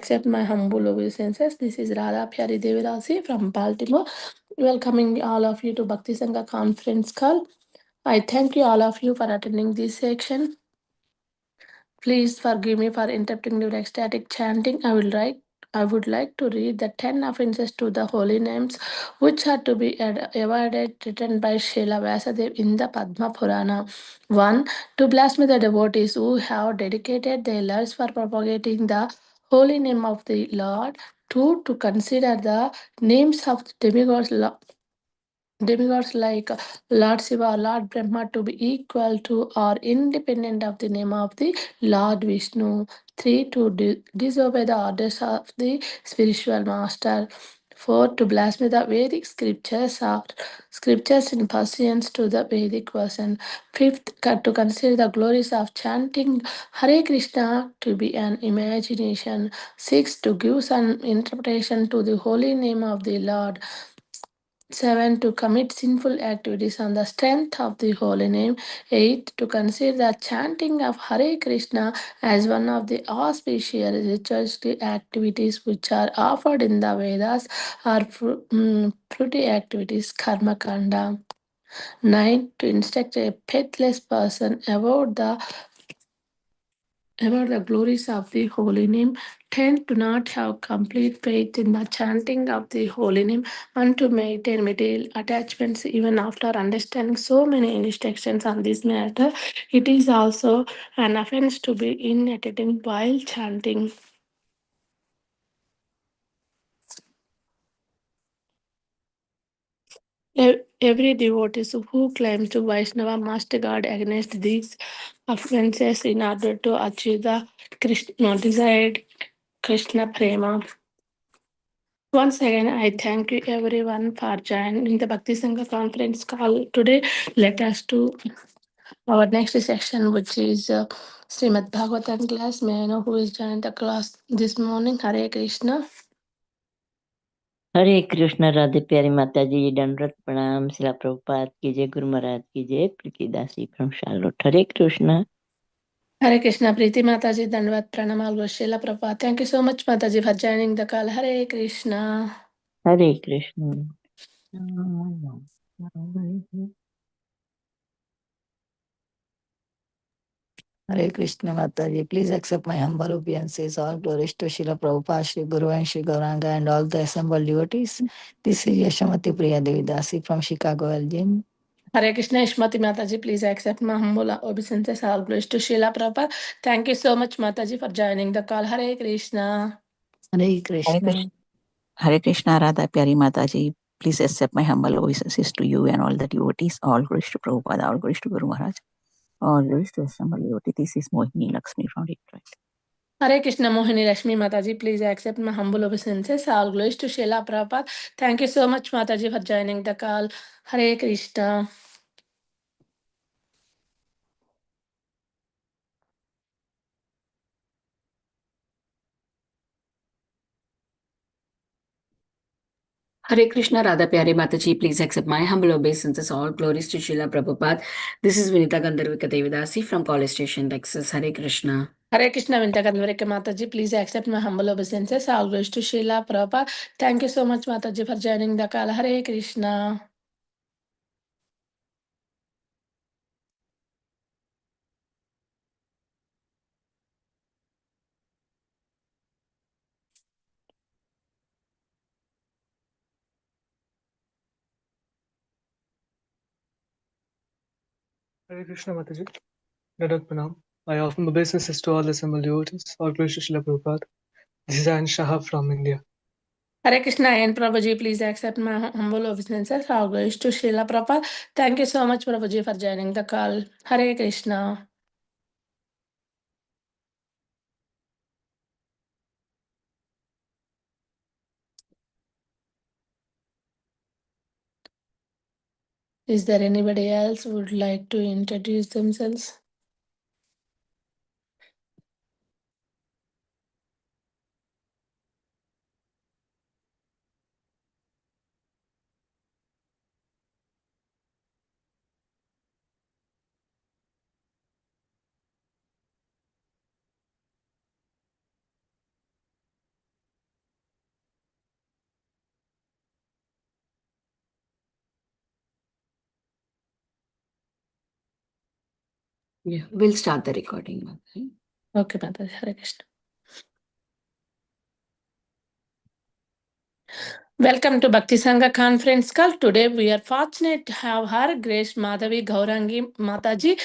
accept my humble obeisances. This is Radha Pyari Devirasi from Baltimore, welcoming all of you to Bhakti Sangha conference call. I thank you all of you for attending this section. Please forgive me for interrupting your ecstatic chanting. I would like to read the 10 offenses to the holy names which are to be avoided, written by Srila Vyasadeva in the Padma Purana. 1. To blaspheme the devotees who have dedicated their lives for propagating the holy name of the Lord. 2. To consider the names of demigods like Lord Shiva, Lord Brahma to be equal to or independent of the name of the Lord Vishnu. 3. To disobey the orders of the spiritual master. 4. To blaspheme the Vedic scriptures or scriptures in pursuance to the Vedic version. 5th, to consider the glories of chanting Hare Krishna to be an imagination. 6th, to give some interpretation to the holy name of the Lord. 7. To commit sinful activities on the strength of the holy name. 8. To consider the chanting of Hare Krishna as one of the auspicious ritualistic activities which are offered in the Vedas or fruity activities, Karma Kanda. 9. To instruct a faithless person about the glories of the holy name. 10. To not have complete faith in the chanting of the holy name and to maintain material attachments even after understanding so many instructions on this matter. It is also an offense to be inattentive while chanting. Every devotee who claims to Vaishnava must guard against these offenses in order to achieve the desired Krishna prema. Once again, I thank you everyone for joining the Bhakti Sangha conference call today. Let us to our next section, which is Srimad Bhagavatam class. May I know who is joined the class this morning? Hare Krishna. हरे कृष्ण राधे प्यारी माता जी दंडवत प्रणाम शिला प्रभुपाद की जय गुरु महाराज की जय प्रीति दासी from Charlotte Hare Krishna Hare Krishna, Preeti Mataji, Dandvat Pranamal Goshila Prabhupada. Thank you so much, Mataji, for joining the call. Hare Krishna. Hare Krishna Hare Krishna Mataji, please accept my humble obeisances. All glories to Srila Prabhupada, Shri Guru and Shri Gauranga and all the assembled devotees. This is Yashamati Priya Devidasi from Chicago, Belgium. Hare Krishna, Ishmati Mataji, please accept my humble obeisances. All glories to Srila Prabhupada. Thank you so much, Mataji, for joining the call. Hare Krishna. Hare Krishna. Hare Krishna, Radha Pyari Mataji. Please accept my humble obeisances to you and all the devotees. All glories to Prabhupada, all glories to Guru Maharaj. All glories to assembled devotees. This is Mohini Lakshmi from Detroit. Hare Krishna, Mohini Rashmi Mataji, please accept my humble obeisances. All glories to Srila Prabhupada. Thank you so much, Mataji, for joining the call. Hare Krishna. Hare Krishna, Radha Pyare Mataji, please accept my humble obeisances. All glories to Srila Prabhupada. This is Vinita Gandharvika Devidasi from College Station, Texas. Hare Krishna. Hare Krishna, Vinita Gandharvika Mataji, please accept my humble obeisances. All glories to Srila Prabhupada. Thank you so much, Mataji, for joining the call. Hare Krishna. Hare Krishna Mataji, Dadat Pranam. I offer my obeisances to all the assembled devotees. All glories to Srila Prabhupada. This is Ayan Shah from India. Hare Krishna and Prabhuji, please accept my humble obeisances. All glories to Srila Prabhupada. Thank you so much, Prabhuji, for joining the call. Hare Krishna. Is there anybody else who would like to introduce themselves? Yeah, we'll start the recording, Mataji. Okay, Mataji. Hare Krishna. Welcome to Bhakti Sangha conference call. Today we are fortunate to have Her Grace Madhavi Gaurangi Mataji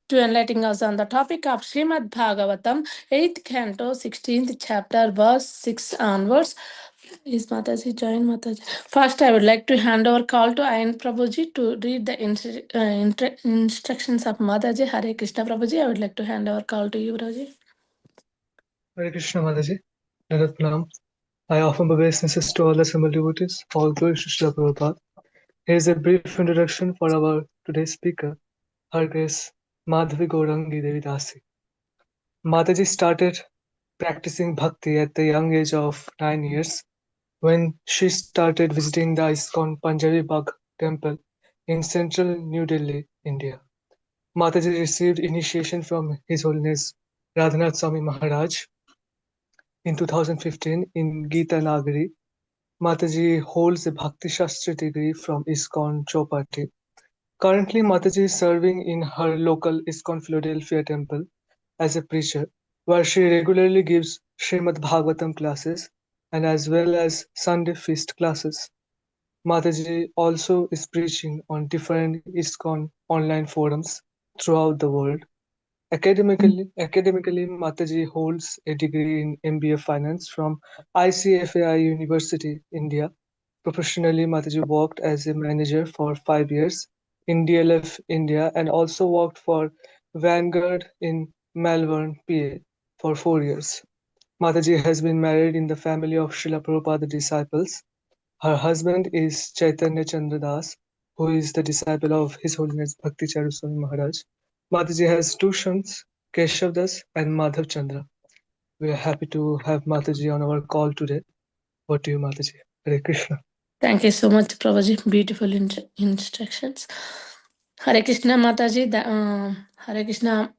to enlightening us on the topic of Srimad Bhagavatam, 8th canto, 16th chapter, verse 6 onwards. Is Mataji join Mataji? First, I would like to hand over call to Ayan Prabhuji to read the instructions of Mataji. Hare Krishna Prabhuji, I would like to hand over call to you, Prabhuji. Hare Krishna Mataji, Nadat Pranam. I offer my obeisances to all assembled devotees, all glory to Srila Prabhupada. Here is a brief introduction for our today's speaker, Her Grace Madhavi Gaurangi Devi Dasi. Mataji started practicing bhakti at the young age of 9 years when she started visiting the ISKCON Panjabi Bagh temple in central New Delhi, India. Mataji received initiation from His Holiness Radhanath Swami Maharaj in 2015 in Gita Nagari. Mataji holds a Bhakti Shastra degree from ISKCON Chowpatty. Currently, Mataji is serving in her local ISKCON Philadelphia temple as a preacher, where she regularly gives Srimad Bhagavatam classes and as well as Sunday feast classes. Mataji also is preaching on different ISKCON online forums throughout the world. Academically, Mataji holds a degree in MBA Finance from ICFAI University, India. Professionally, Mataji worked as a manager for 5 years in DLF India and also worked for Vanguard in Melbourne, PA for 4 years. Mataji has been married in the family of Srila Prabhupada disciples. Her husband is Chaitanya Chandra Das, who is the disciple of His Holiness Bhakti Charu Swami Maharaj. Mataji has two sons, Keshav Das and Madhav Chandra. We are happy to have Mataji on our call today. Over to you, Mataji. Hare Krishna. Thank you so much, Prabhuji. Beautiful instructions. Hare Krishna Mataji. Hare Krishna.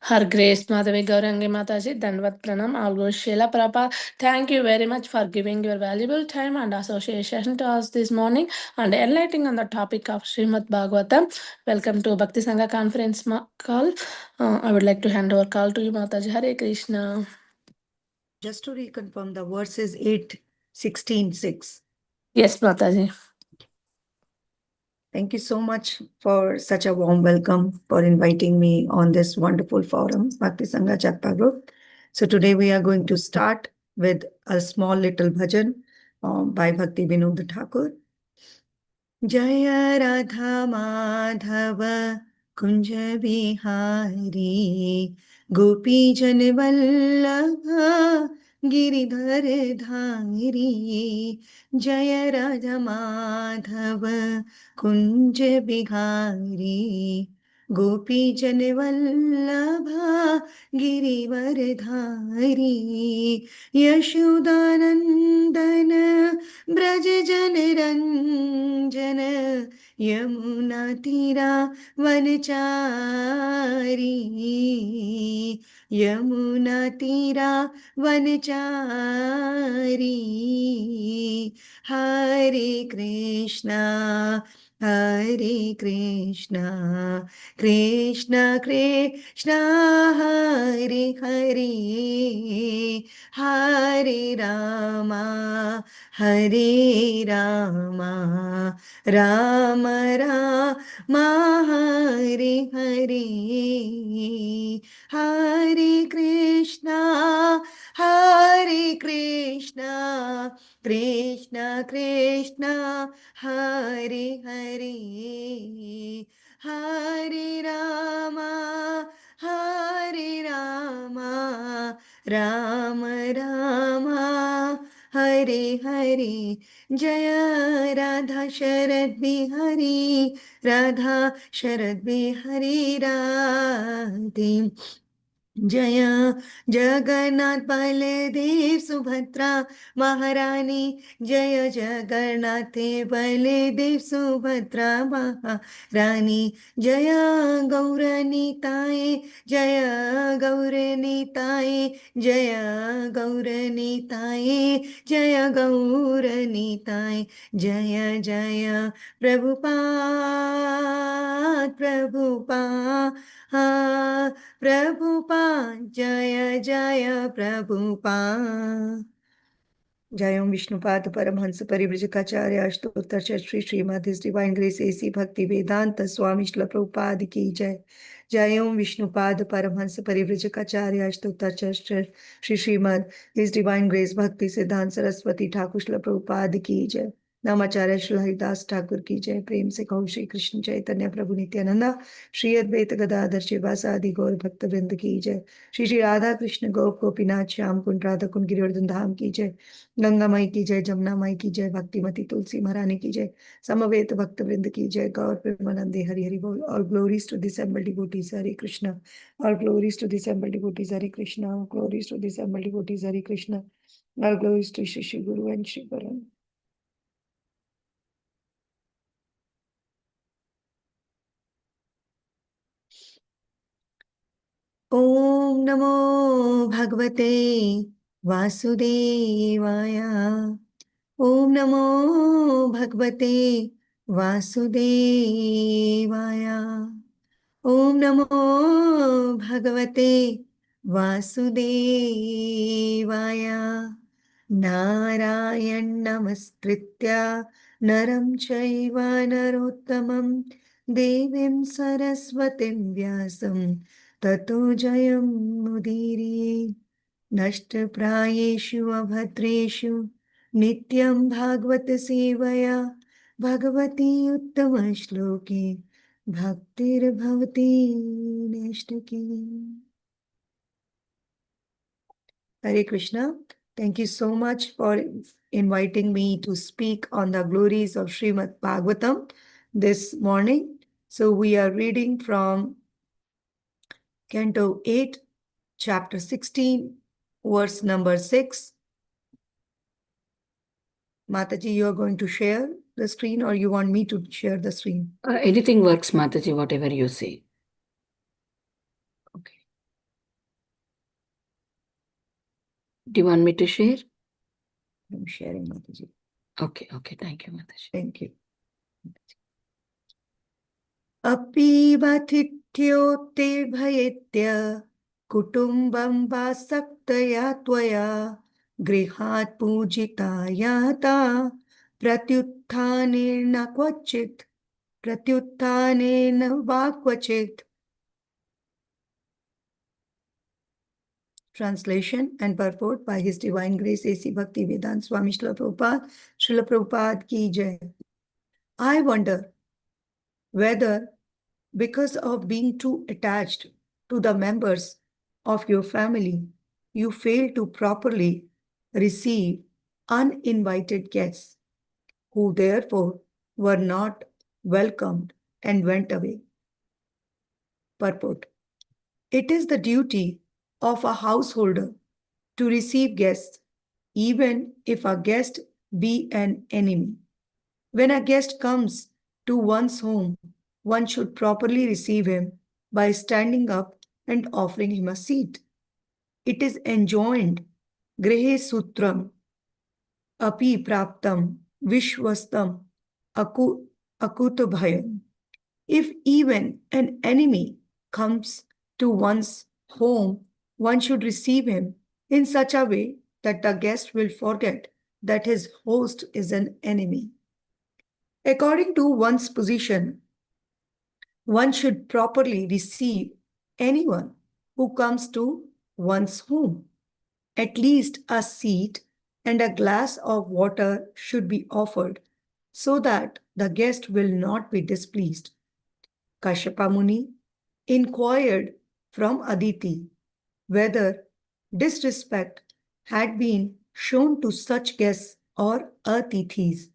Her Grace Madhavi Gaurangi Mataji, Danvat Pranam, Algo Sheila Prabha. Thank you very much for giving your valuable time and association to us this morning and enlightening on the topic of Srimad Bhagavatam. Welcome to Bhakti Sangha conference call. I would like to hand over call to you, Mataji. Hare Krishna. Just to reconfirm, the verse is 8:16:6. Yes, Mataji. Thank you so much for such a warm welcome, for inviting me on this wonderful forum, Bhakti Sangha Japa Group. So today we are going to start with a small little bhajan by Bhakti Vinod Thakur. Jaya Radha Madhava Kunja Bihari Gopi Jan Vallabha Giridhar Dhari Jaya Radha Madhava Kunja Bihari Gopi Jan Vallabha Giridhar Dhari Yashodanandana Braj जन रंजन यमुना तीरा वनचारी यमुना तीरा वनचारी हरे कृष्णा कृष्णा कृष्णा हरे हरे हरे रामा राम रामा हरे हरे हरे कृष्णा कृष्णा कृष्णा हरे हरे हरे रामा राम रामा हरे हरे जय राधा शरद बिहारी राधा शरद बिहारी राधे जय जगन्नाथ बलदेव सुभद्रा महारानी, जय जगन्नाथ बलदेव सुभद्रा महारानी, जय गौरनीताय, जय गौरनीताय, जय गौरनीताय, जय गौरनीताय, जय जय प्रभुपाद प्रभुपाद प्रभुपाद, जय जय प्रभुपाद। जय ओम विष्णुपाद परमहंस परिव्रजकाचार्य अष्टोत्तर Shri Srimad his divine grace AC Bhaktivedanta Swami Srila Prabhupada की जय। जय ओम विष्णुपाद परमहंस परिव्रजकाचार्य अष्टोत्तर Shri Srimad his divine grace Bhaktisiddhanta Saraswati Thakur Srila Prabhupada की जय। नामाचार्य श्री हरिदास ठाकुर की जय। प्रेम से कहो श्री कृष्ण चैतन्य प्रभु नित्यानंदा, श्री अद्वैत गदाधर शिवासादि गौर भक्त वृंद की जय। श्री श्री राधा कृष्ण गोप गोपीनाथ श्याम कुंड राधा कुंड गिरिवर्धन धाम की जय। गंगा माई की जय, जमुना माई की जय, भक्तिमती तुलसी महारानी की जय, समवेत भक्त वृंद की जय। गौर प्रेमानंदे हरि हरि बोल। All glories to the assembled devotees Hare Krishna. All glories to the assembled devotees Hare Krishna. All glories to the assembled devotees Hare Krishna. All glories to Shri Shri Guru and Shri परम। ओम नमो भगवते वासुदेवाय। ओम नमो भगवते वासुदेवाय। ओम नमो भगवते वासुदेवाय। नारायण नमस्कृत्य नरं चैव नरोत्तमं देवीं सरस्वतीं व्यासं ततो जयं मुदीरये। नष्टप्रायेषु अभद्रेषु नित्यं भागवत सेवया Bhagwati उत्तमश्लोके भक्तिर्भवती नैष्टिकी। Hare Krishna. Thank you so much for inviting me to speak on the glories of Srimad Bhagavatam this morning. So we are reading from Canto 8, Chapter 16, verse number 6. Mataji, you are going to share the screen or you want me to share the screen? Anything works, Mataji, whatever you say. Okay. Do you want me to share? I'm sharing, Mataji. Okay, thank you, Mataji. Thank you. अपीबथित्योक्ते भयेत्य कुटुम्बं वासक्तया त्वया गृहात् पूजिता याता प्रत्युत्थानेन वा क्वचित्. Translation and purport by His Divine Grace A.C. Bhaktivedanta Swami Srila Prabhupada. Srila Prabhupada ki jai. I wonder whether because of being too attached to the members of your family, you fail to properly receive uninvited guests, who therefore were not welcomed and went away. Purport. It is the duty of a householder to receive guests, even if a guest be an enemy. When a guest comes to one's home, one should properly receive him by standing up and offering him a seat. It is enjoined, Grihe Sutram, Api Praptam, Vishwastam, Akutubhayam. If even an enemy comes to one's home, one should receive him in such a way that the guest will forget that his host is an enemy. According to one's position, one should properly receive anyone who comes to one's home. At least a seat and a glass of water should be offered so that the guest will not be displeased. Kashyapa Muni inquired from Aditi whether disrespect had been shown to such guests or atithis.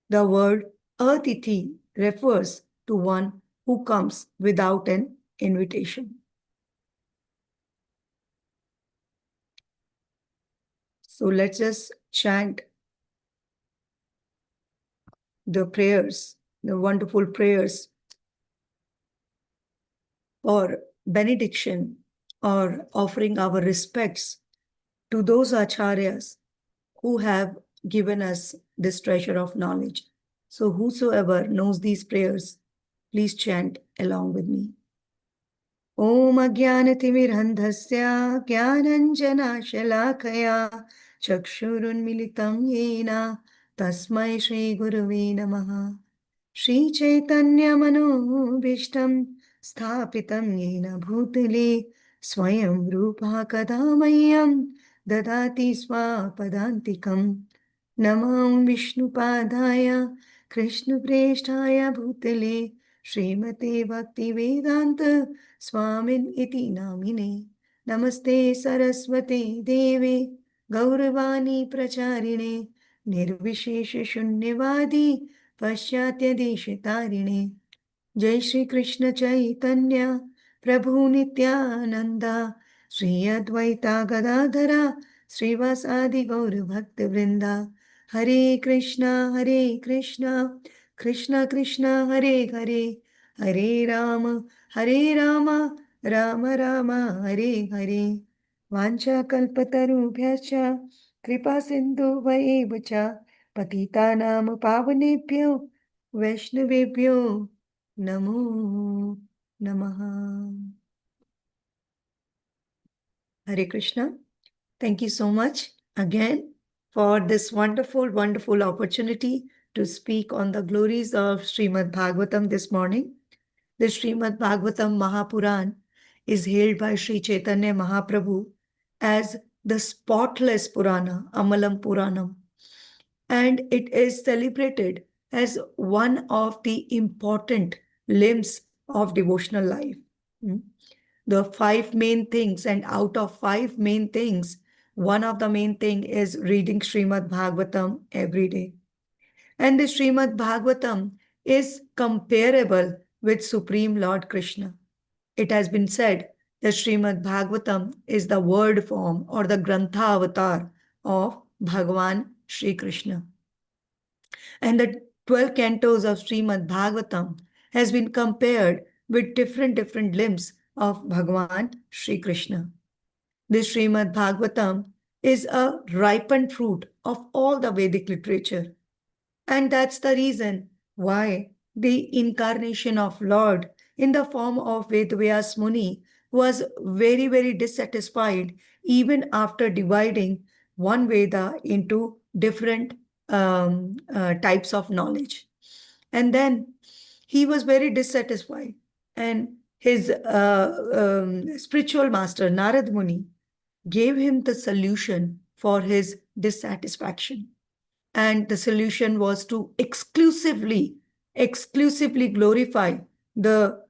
The word atithi refers to one who comes without an invitation. So let's just chant the prayers, the wonderful prayers or benediction or offering our respects to those acharyas who have given us this treasure of knowledge. So whosoever knows these prayers, please chant along with me. ॐ अज्ञानतिमिरन्धस्य ज्ञानञ्जनशलाकया चक्षुरुन्मिलितं येन तस्मै श्रीगुरुवे नमः श्रीचैतन्यमनोभीष्टं स्थापितं येन भूतले स्वयं रूपः कदा मह्यं ददाति स्वपदान्तिकं नमो विष्णुपादाय कृष्णप्रेष्ठाय भूतले श्रीमते भक्तिवेदान्त स्वामिन् इति नामिने नमस्ते सरस्वते देवे गौरवाणी प्रचारिणे निर्विशेषशून्यवादी पाश्चात्यदेशतारिणे जय श्री कृष्ण चैतन्य प्रभु नित्यानंद श्री अद्वैता गदाधरा श्रीवासादि गौर भक्त वृंदा हरे कृष्णा कृष्ण कृष्ण हरे हरे हरे राम राम राम हरे हरे वाञ्छाकल्पतरुभ्यश्च कृपा सिन्धुभ्येव च पतितानां पावनेभ्यो वैष्णवेभ्यो नमो नमः. Hare Krishna. Thank you so much again for this wonderful, wonderful opportunity to speak on the glories of Srimad Bhagavatam this morning. The Srimad Bhagavatam Mahapuran is hailed by Sri Chaitanya Mahaprabhu as the spotless Purana, Amalam Puranam, and it is celebrated as one of the important limbs of devotional life. The 5 main things, and out of 5 main things, one of the main thing is reading Srimad Bhagavatam every day. And the Srimad Bhagavatam is comparable with Supreme Lord Krishna. It has been said that Srimad Bhagavatam is the word form or the Grantha avatar of Bhagavan Sri Krishna. And the 12 cantos of Srimad Bhagavatam has been compared with different limbs of Bhagavan Sri Krishna. This Srimad Bhagavatam is a ripened fruit of all the Vedic literature. And that's the reason why the incarnation of Lord in the form of Vedvyas Muni was very dissatisfied even after dividing one Veda into different types of knowledge. And then he was very dissatisfied, and his spiritual master Narad Muni gave him the solution for his dissatisfaction. And the solution was to exclusively glorify the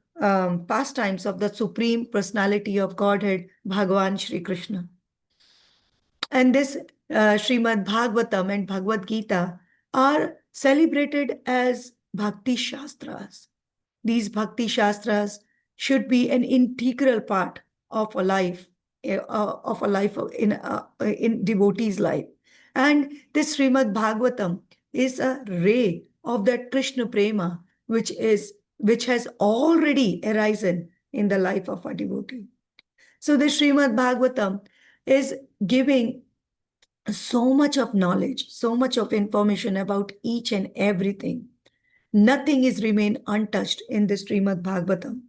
pastimes of the Supreme Personality of Godhead, Bhagavan Sri Krishna. And this Srimad Bhagavatam and Bhagavad Gita are celebrated as Bhakti Shastras. These Bhakti Shastras should be an integral part of a life, in devotee's life. And this Srimad Bhagavatam is a ray of that Krishna Prema, which has already arisen in the life of a devotee. So the Srimad Bhagavatam is giving so much of knowledge, so much of information about each and everything. Nothing is remained untouched in the Srimad Bhagavatam.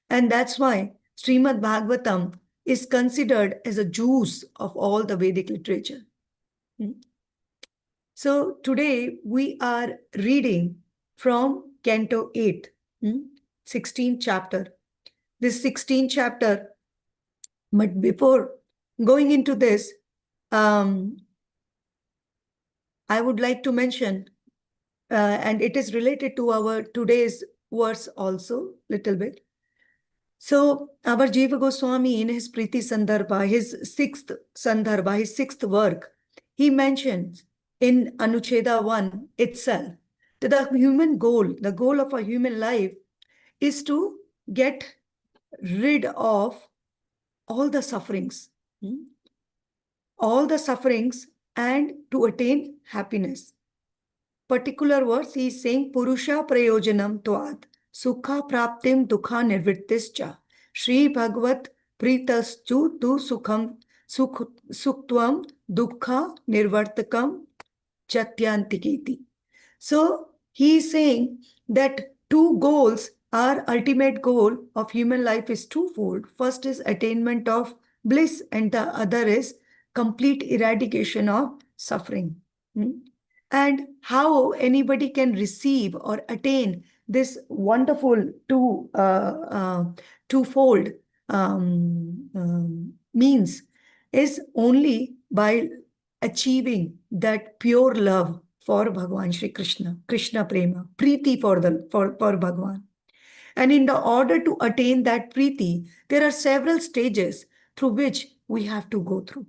And that's why Srimad Bhagavatam is considered as a juice of all the Vedic literature. So today we are reading from Canto 8, 16th chapter. This 16th chapter, but before going into this, I would like to mention, and it is related to our today's verse also, little bit. So our Jiva Goswami in his Priti Sandarbha, his sixth work, he mentions in Anucheda 1 itself that the goal of a human life is to get rid of all the sufferings, all the sufferings and to attain happiness. Particular verse, he is saying, Purusha prayojanam tvat, sukha praptim dukha nirvrittischa, Shri Bhagavat pritaschu tu suktvam dukha nirvartakam chatyantiketi. So he is saying that two goals, our ultimate goal of human life is twofold. First is attainment of bliss, and the other is complete eradication of suffering. And how anybody can receive or attain this wonderful twofold means is only by achieving that pure love for Bhagavan Shri Krishna, Krishna Prema, Preeti for Bhagavan. And in the order to attain that Preeti, there are several stages through which we have to go through.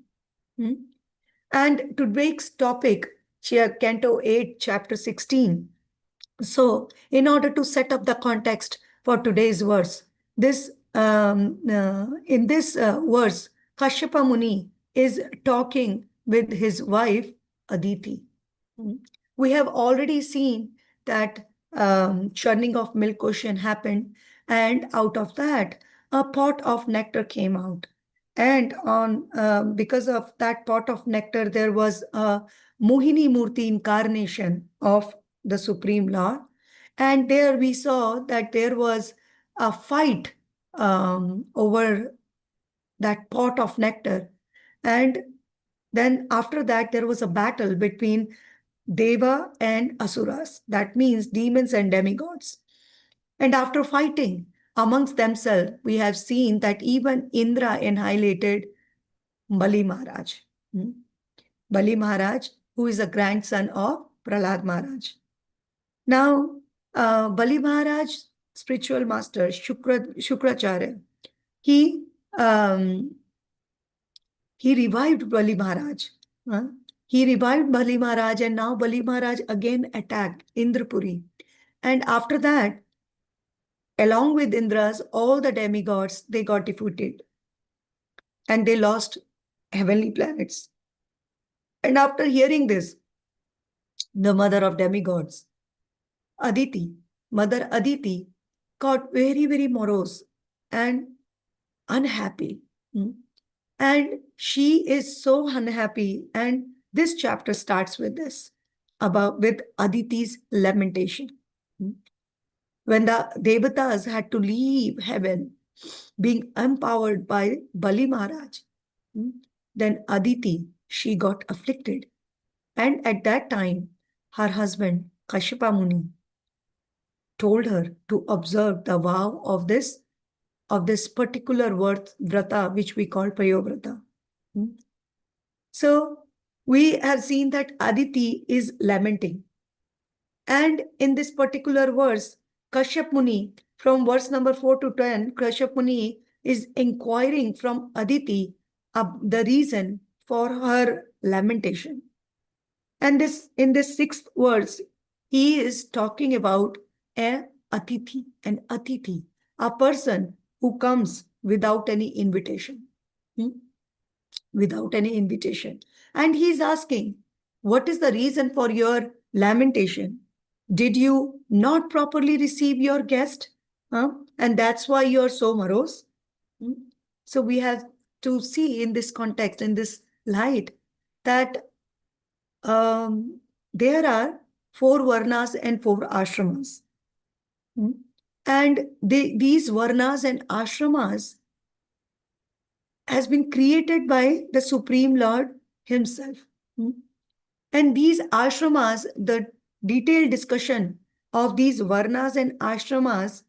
And today's topic, Canto 8, Chapter 16. So, in order to set up the context for today's verse, in this verse, Kashyapa Muni is talking with his wife, Aditi. We have already seen that churning of milk ocean happened, and out of that, a pot of nectar came out. And because of that pot of nectar, there was a Mohini Murti incarnation of the Supreme Lord. And there we saw that there was a fight over that pot of nectar. And then after that, there was a battle between Deva and Asuras. That means demons and demigods. And after fighting amongst themselves, we have seen that even Indra annihilated Bali Maharaj. Bali Maharaj, who is a grandson of Prahlad Maharaj. Now, Bali Maharaj, spiritual master, Shukracharya, he revived Bali Maharaj. He revived Bali Maharaj, and now Bali Maharaj again attacked Indrapuri. And after that, along with Indras, all the demigods, they got defeated. And they lost heavenly planets. And after hearing this, the mother of demigods, Aditi, Mother Aditi, got very, very morose and unhappy. And she is so unhappy. And this chapter starts with this, with Aditi's lamentation. When the Devatas had to leave heaven, being empowered by Bali Maharaj, then Aditi, she got afflicted. And at that time, her husband, Kashyapa Muni, told her to observe the vow of this particular vrata, which we call Prayovrata. So we have seen that Aditi is lamenting. And in this particular verse, Kashyap Muni, from verse number 4 to 10, Kashyap Muni is inquiring from Aditi the reason for her lamentation. And in this 6th verse, he is talking about an Atithi, a person who comes without any invitation. Without any invitation. And he is asking, what is the reason for your lamentation? Did you not properly receive your guest? And that's why you're so morose? So we have to see in this context, in this light, that there are 4 varnas and 4 ashramas. And these varnas and ashramas has been created by the Supreme Lord himself. And these ashramas, the detailed discussion of these varnas and ashramas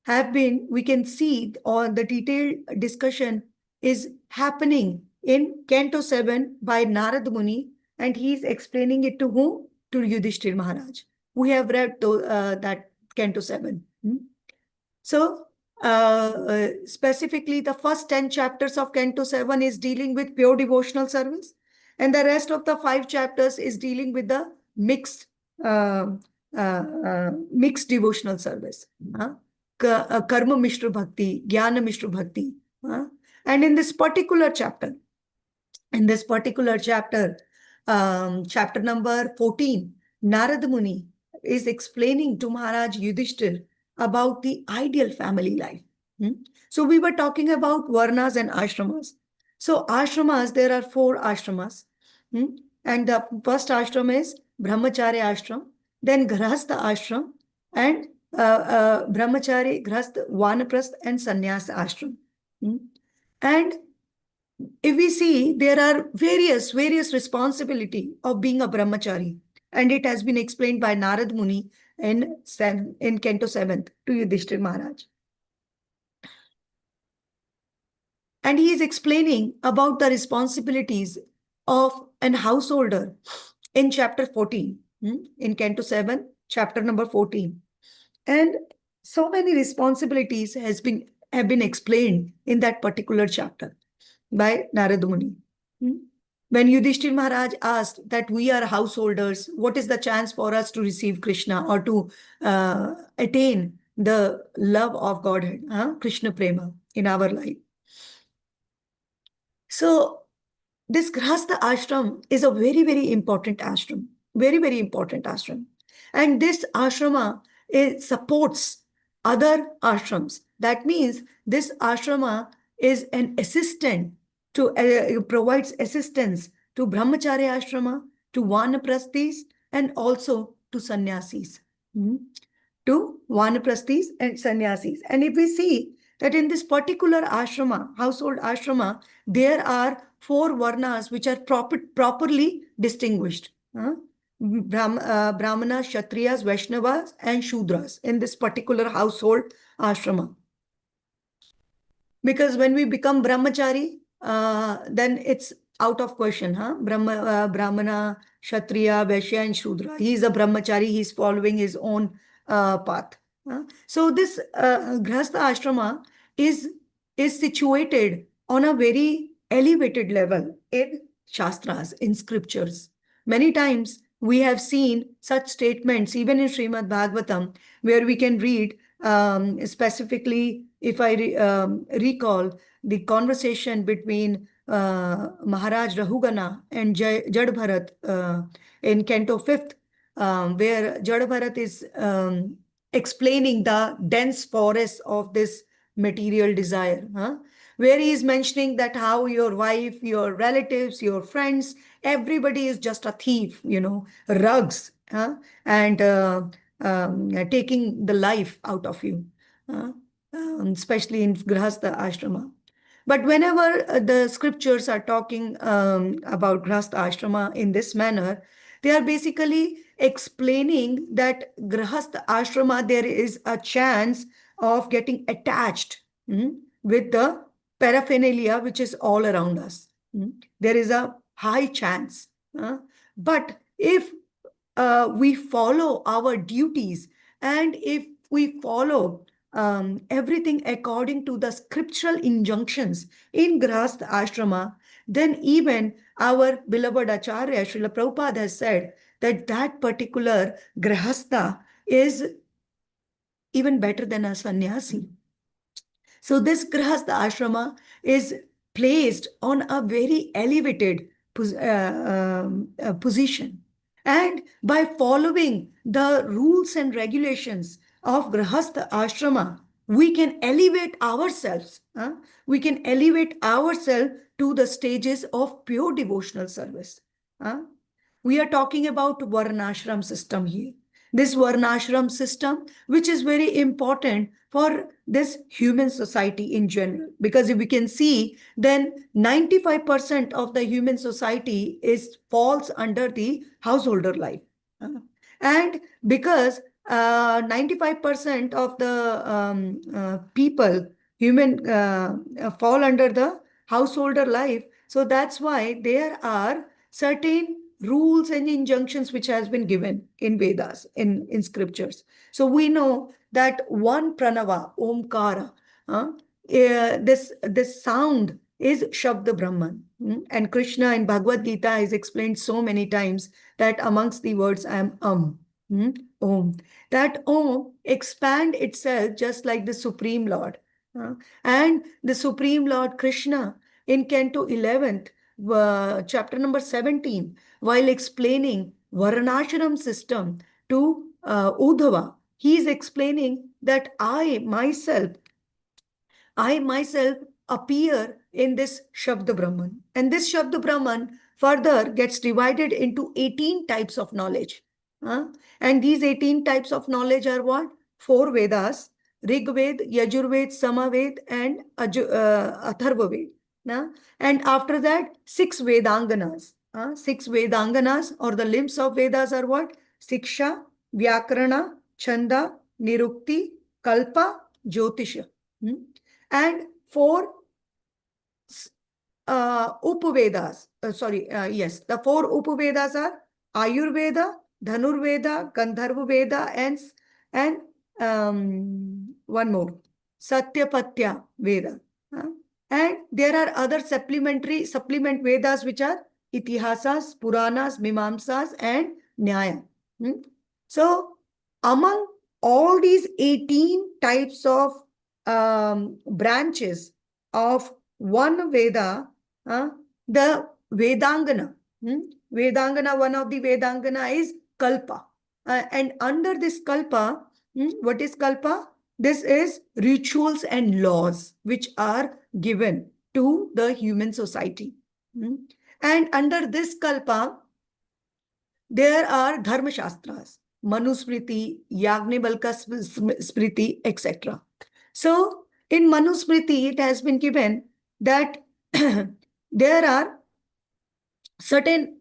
have been, we can see, or the detailed discussion is happening in Canto 7 by Narad Muni, and he is explaining it to whom? To Yudhishthir Maharaj. We have read that Canto 7. So, specifically, the first 10 chapters of Canto 7 is dealing with pure devotional service, and the rest of the 5 chapters is dealing with the mixed devotional service. Karma Mishra Bhakti, Jnana Mishra Bhakti. And in this particular chapter, in this particular chapter, chapter number 14, Narad Muni is explaining to Maharaj Yudhishthir about the ideal family life. So we were talking about varnas and ashramas. So ashramas, there are 4 ashramas. And the first ashram is Brahmacharya ashram, then Grahastha ashram, and Brahmachari, Grahastha, Vanaprasth, and Sannyas ashram. And if we see, there are various responsibility of being a brahmachari, and it has been explained by Narad Muni in Canto 7th to Yudhishthir Maharaj. And he is explaining about the responsibilities of an householder in chapter 14, in Canto 7, chapter number 14. And so many responsibilities have been explained in that particular chapter by Narad Muni. When Yudhishthir Maharaj asked that we are householders, what is the chance for us to receive Krishna or to attain the love of Godhead, Krishna Prema in our life? So this Grahastha ashram is a very, very important ashram. Very, very important ashram. And this ashrama supports other ashrams. That means this ashrama is an assistant to provides assistance to Brahmacharya ashrama, to Vanaprasthis, and also to sannyasis. To Vanaprasthis and sannyasis. And if we see that in this particular ashrama, household ashrama, there are 4 varnas which are properly distinguished. Brahmanas, Kshatriyas, Vaishnavas, and Shudras in this particular household ashrama. Because when we become brahmachari, then it's out of question. Brahmana, Kshatriya, Vaishya, and Shudra. He is a brahmachari. He is following his own path. So this Grahastha ashrama is situated on a very elevated level in Shastras, in scriptures. Many times we have seen such statements even in Srimad Bhagavatam, where we can read specifically, if I recall, the conversation between Maharaj Rahugana and Jad Bharat in Canto 5th, where Jad Bharat is explaining the dense forest of this material desire, where he is mentioning that how your wife, your relatives, your friends, everybody is just a thief, rugs, and taking the life out of you, especially in Grahastha ashrama. But whenever the scriptures are talking about Grahastha ashrama in this manner, they are basically explaining that Grahastha ashrama, there is a chance of getting attached with the paraphernalia which is all around us. There is a high chance. But if we follow our duties, and if we follow everything according to the scriptural injunctions in Grahastha ashrama, then even our beloved Acharya Srila Prabhupada has said that that particular Grahastha is even better than a sannyasi. So this Grahastha ashrama is placed on a very elevated position. And by following the rules and regulations of Grahastha ashrama, we can elevate ourselves. We can elevate ourselves to the stages of pure devotional service. We are talking about Varnashram system here. This Varnashram system, which is very important for this human society in general. Because if we can see, then 95% of the human society falls under the householder life. And because 95% of the people, human, fall under the householder life, so that's why there are certain rules and injunctions which has been given in Vedas, in scriptures. So we know that one pranava, omkara, this sound is Shabda Brahman. And Krishna in Bhagavad Gita has explained so many times that amongst the words I am Om. That Om expand itself just like the Supreme Lord. And the Supreme Lord Krishna in Canto 11th, chapter number 17, while explaining Varnashram system to Uddhava, he is explaining that I myself appear in this Shabda Brahman. And this Shabda Brahman further gets divided into 18 types of knowledge. And these 18 types of knowledge are what? 4 Vedas, Rig Ved, Yajurved, Samaved, and Atharva Ved. And after that, 6 Vedanganas. 6 Vedanganas, or the limbs of Vedas, are what? Siksha, Vyakarana, Chanda, Nirukti, Kalpa, Jyotisha. And 4 Upavedas. The 4 Upavedas are Ayurveda, Dhanurveda, Gandharva Veda, and one more, Satyapatya Veda. And there are other supplement Vedas, which are Itihasas, Puranas, Mimamsas, and Nyaya. So, among all these 18 types of branches of one Veda, the Vedangana, one of the Vedangana is Kalpa. And under this Kalpa, what is Kalpa? This is rituals and laws which are given to the human society. And under this Kalpa, there are Dharma Shastras, Manusmriti, Yagnivalka Smriti, etc. So, in Manusmriti, it has been given that there are certain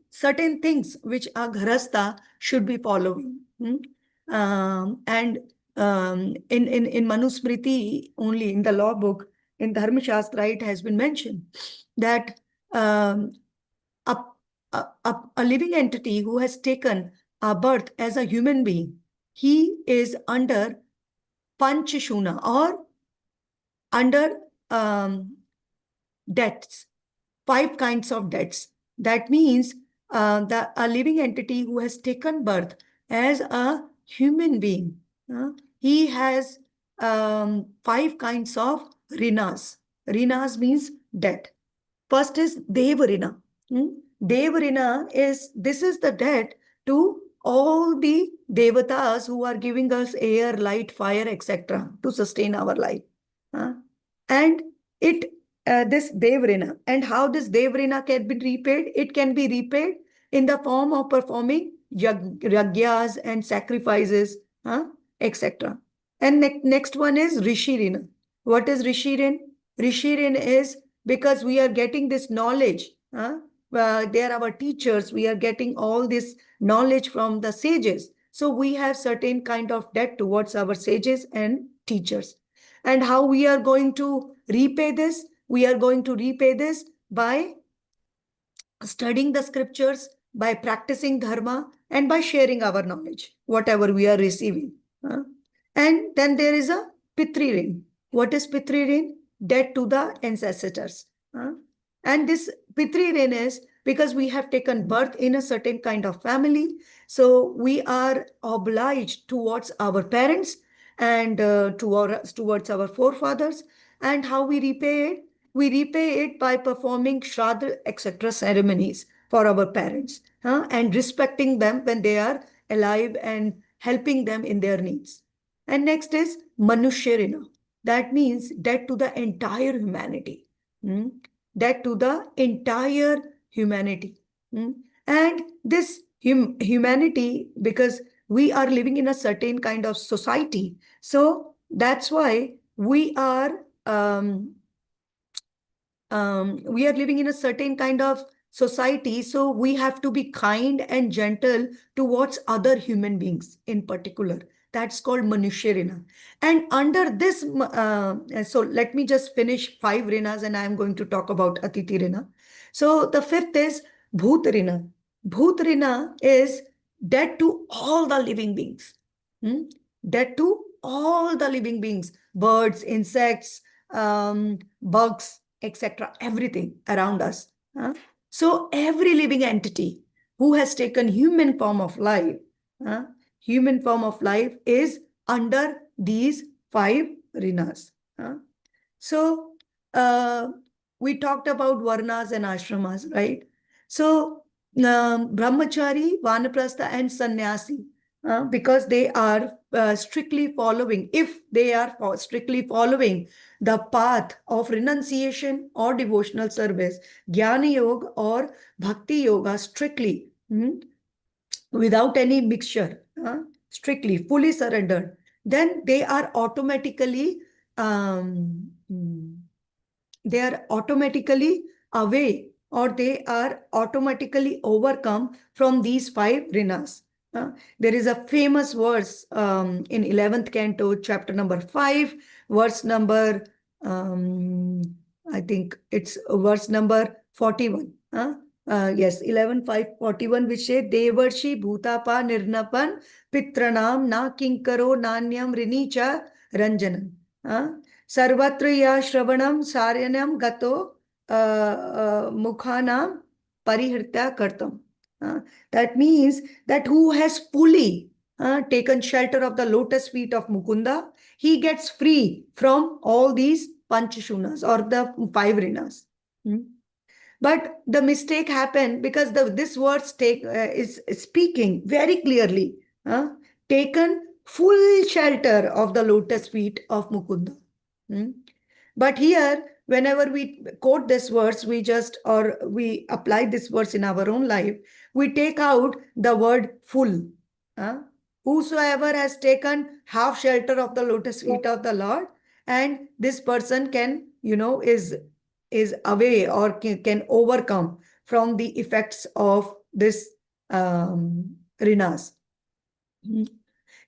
things which a Gharastha should be following. And in Manusmriti, only in the law book, in Dharma Shastra, it has been mentioned that a living entity who has taken a birth as a human being, he is under Panchashuna, or under debts, 5 kinds of debts. That means a living entity who has taken birth as a human being, he has 5 kinds of rinas. Rinas means debt. First is Devarina. Devarina is the debt to all the devatas who are giving us air, light, fire, etc. to sustain our life. And this Devrina, and how this Devrina can be repaid? It can be repaid in the form of performing yagyas and sacrifices, etc. And next one is Rishirina. What is Rishirin? Rishirin is because we are getting this knowledge. They are our teachers. We are getting all this knowledge from the sages. So we have certain kind of debt towards our sages and teachers. And how we are going to repay this? We are going to repay this by studying the scriptures, by practicing dharma, and by sharing our knowledge, whatever we are receiving. And then there is a Pitri Rin. What is Pitri Rin? Debt to the ancestors. And this Pitri Rin is because we have taken birth in a certain kind of family. So we are obliged towards our parents and towards our forefathers. And how we repay it? We repay it by performing Shraddha, etc. ceremonies for our parents, and respecting them when they are alive and helping them in their needs. And next is Manushya. That means debt to the entire humanity. Debt to the entire humanity. And this humanity, because we are living in a certain kind of society, so that's why we are living in a certain kind of society, so we have to be kind and gentle towards other human beings in particular. That's called Manushya Rina. And under this, so let me just finish 5 Rinas and I'm going to talk about Atiti Rina. So the 5th is Bhut Rina. Bhut Rina is debt to all the living beings. Debt to all the living beings, birds, insects, bugs, etc., everything around us. So every living entity who has taken human form of life is under these 5 rinas. So we talked about varnas and ashramas, right? So brahmachari, vanaprastha, and sannyasi, because they are strictly following, if they are strictly following the path of renunciation or devotional service, jnana yoga or bhakti yoga strictly, without any mixture, strictly, fully surrendered, then they are automatically um, mm, they are automatically away, or they are automatically overcome from these five rinas. There is a famous verse in 11th canto, chapter number 5, verse number, I think it's verse number 41. Yes, 11:5:41, which say, Devarshi Bhutapa Nirnapan Pitranam Na Kinkaro Nanyam Rinicha Ranjanam. Sarvatra ya Shravanam Saryanam Gato Mukhanam Parihritya Kartam. That means that who has fully taken shelter of the lotus feet of Mukunda, he gets free from all these Panchashunas or the five rinas. But the mistake happened because this verse is speaking very clearly. Taken full shelter of the lotus feet of Mukunda. But here, whenever we quote this verse, we apply this verse in our own life, we take out the word full. Whosoever has taken half shelter of the lotus feet of the Lord, and this person can, is away or can overcome from the effects of this rinas.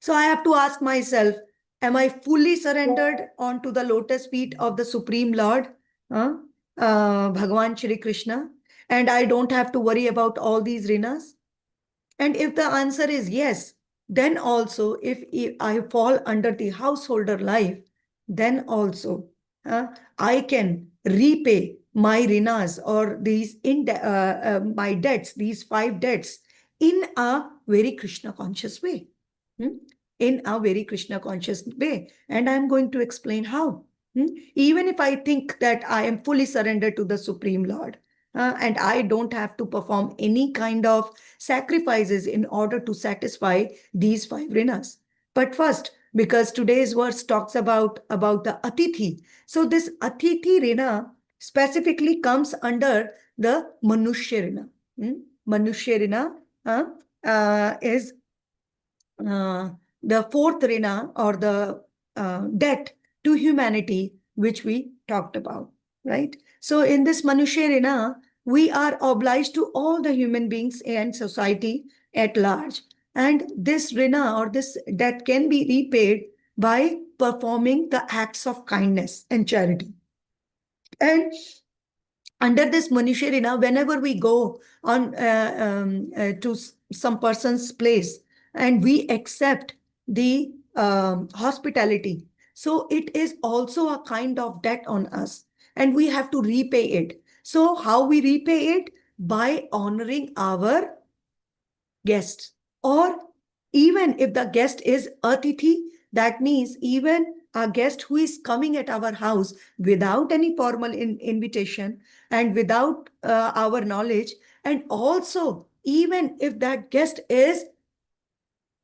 So I have to ask myself, am I fully surrendered onto the lotus feet of the Supreme Lord, Bhagavan Shri Krishna, and I don't have to worry about all these rinas? And if the answer is yes, then also if I fall under the householder life, then also I can repay my rinas or these my debts, these five debts, in a very Krishna conscious way. In a very Krishna conscious way. And I'm going to explain how. Even if I think that I am fully surrendered to the Supreme Lord, and I don't have to perform any kind of sacrifices in order to satisfy these five rinas. But first, because today's verse talks about the Atithi. So this Atithi rina specifically comes under the Manushya rina. Manushya rina is the fourth rina, or the debt to humanity, which we talked about, right? So in this Manushya rina, we are obliged to all the human beings and society at large. And this rina or this debt can be repaid by performing the acts of kindness and charity. And under this Manushya rina, whenever we go on to some person's place and we accept the hospitality, so it is also a kind of debt on us, and we have to repay it. So how we repay it? By honoring our guests. Or even if the guest is Atithi, that means even a guest who is coming at our house without any formal invitation and without our knowledge, and also even if that guest is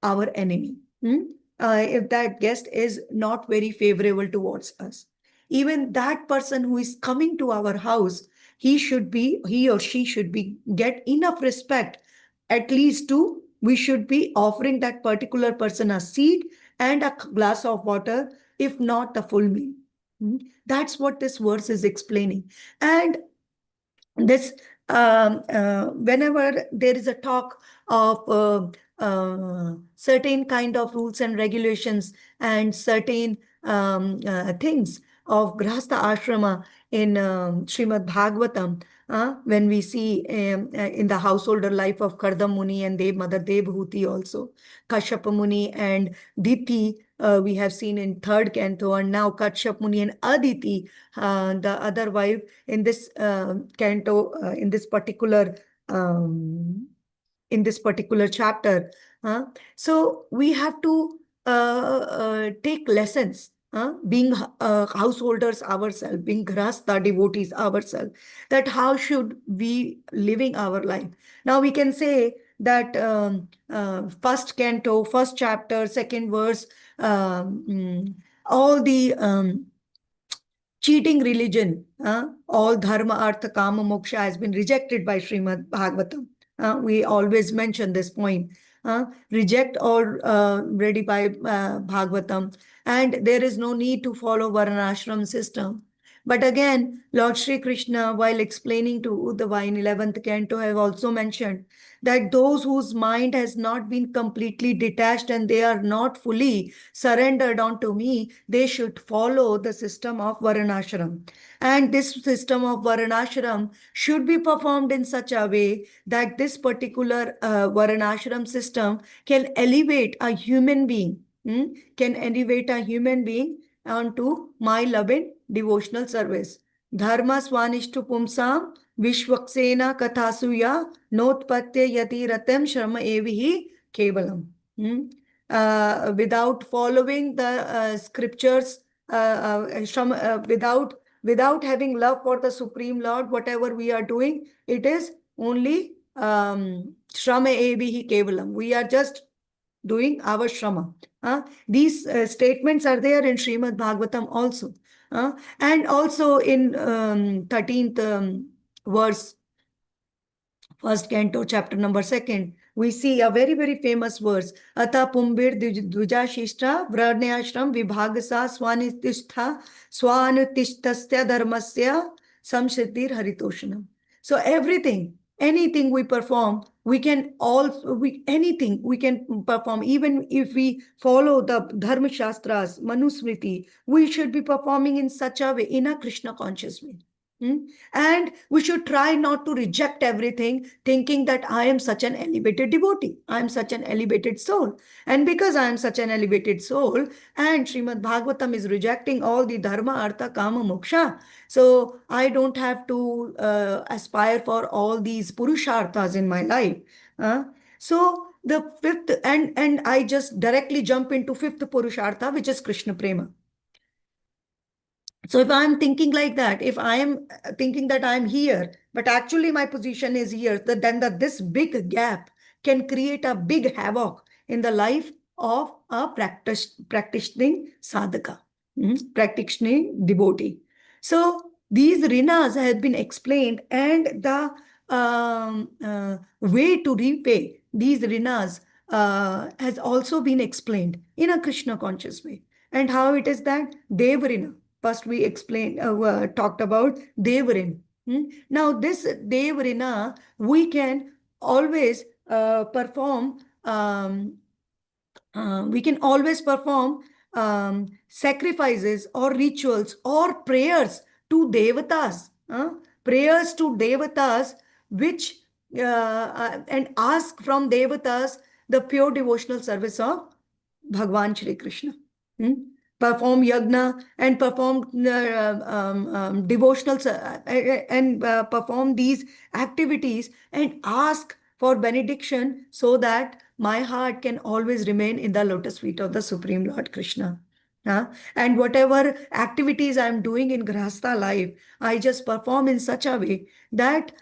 our enemy, if that guest is not very favorable towards us, even that person who is coming to our house, he or she should be get enough respect, at least we should be offering that particular person a seat and a glass of water, if not the full meal. That's what this verse is explaining. And this whenever there is a talk of certain kind of rules and regulations and certain things of Grahastha Ashrama in Srimad Bhagavatam, when we see in the householder life of Kardam Muni and Mother Devhuti also, Kashyapa Muni and Diti, we have seen in third canto, and now Kashyap Muni and Aditi, the other wife, in this canto, in this particular chapter. So we have to take lessons being householders ourselves, being grahastha devotees ourselves, that how should we living our life. Now we can say that first canto, first chapter, second verse, all the cheating religion, all dharma, artha, kama, moksha has been rejected by Srimad Bhagavatam. We always mention this point. Reject already by Bhagavatam, and there is no need to follow Varnashram system. But again, Lord Shri Krishna, while explaining to Uddhava in 11th canto, have also mentioned that those whose mind has not been completely detached and they are not fully surrendered onto me, they should follow the system of Varanashram. And this system of Varanashram should be performed in such a way that this particular Varanashram system can elevate a human being, can elevate a human being onto my loving devotional service. Dharma swanishtu pumsam vishwaksena kathasuya notpatya yati ratam shrama evihi kevalam. Without following the scriptures, without having love for the Supreme Lord, whatever we are doing, it is only shrama evihi kevalam. We are just doing our shrama. These statements are there in Srimad Bhagavatam also. And also in 13th verse, first canto, chapter number 2, we see a very, very famous verse. Ata pumbir dvijashishta vranyashram vibhagasa swanutishtasya dharmasya samshitir haritoshanam. So everything, anything we perform, we can anything we can perform. Even if we follow the Dharma Shastras, Manusmriti, we should be performing in such a way, in a Krishna conscious way. And we should try not to reject everything, thinking that I am such an elevated devotee, I am such an elevated soul. And because I am such an elevated soul, and Srimad Bhagavatam is rejecting all the dharma, artha, kama, moksha, so I don't have to aspire for all these purusharthas in my life. So the fifth, and I just directly jump into fifth purushartha, which is Krishna Prema. So if I'm thinking like that, if I am thinking that I'm here, but actually my position is here, then this big gap can create a big havoc in the life of a practicing sadhaka, practicing devotee. So these rinas have been explained, and the way to repay these rinas has also been explained in a Krishna conscious way. And how it is that Devarina. First, we talked about Devarin. Now, this Devarina, we can always perform. We can always perform sacrifices or rituals or prayers to devatas. Prayers to devatas, which and ask from devatas the pure devotional service of Bhagwan Shri Krishna. Perform yagna and perform devotional and perform these activities and ask for benediction, so that my heart can always remain in the lotus feet of the Supreme Lord Krishna. And whatever activities I'm doing in Grahastha life, I just perform in such a way that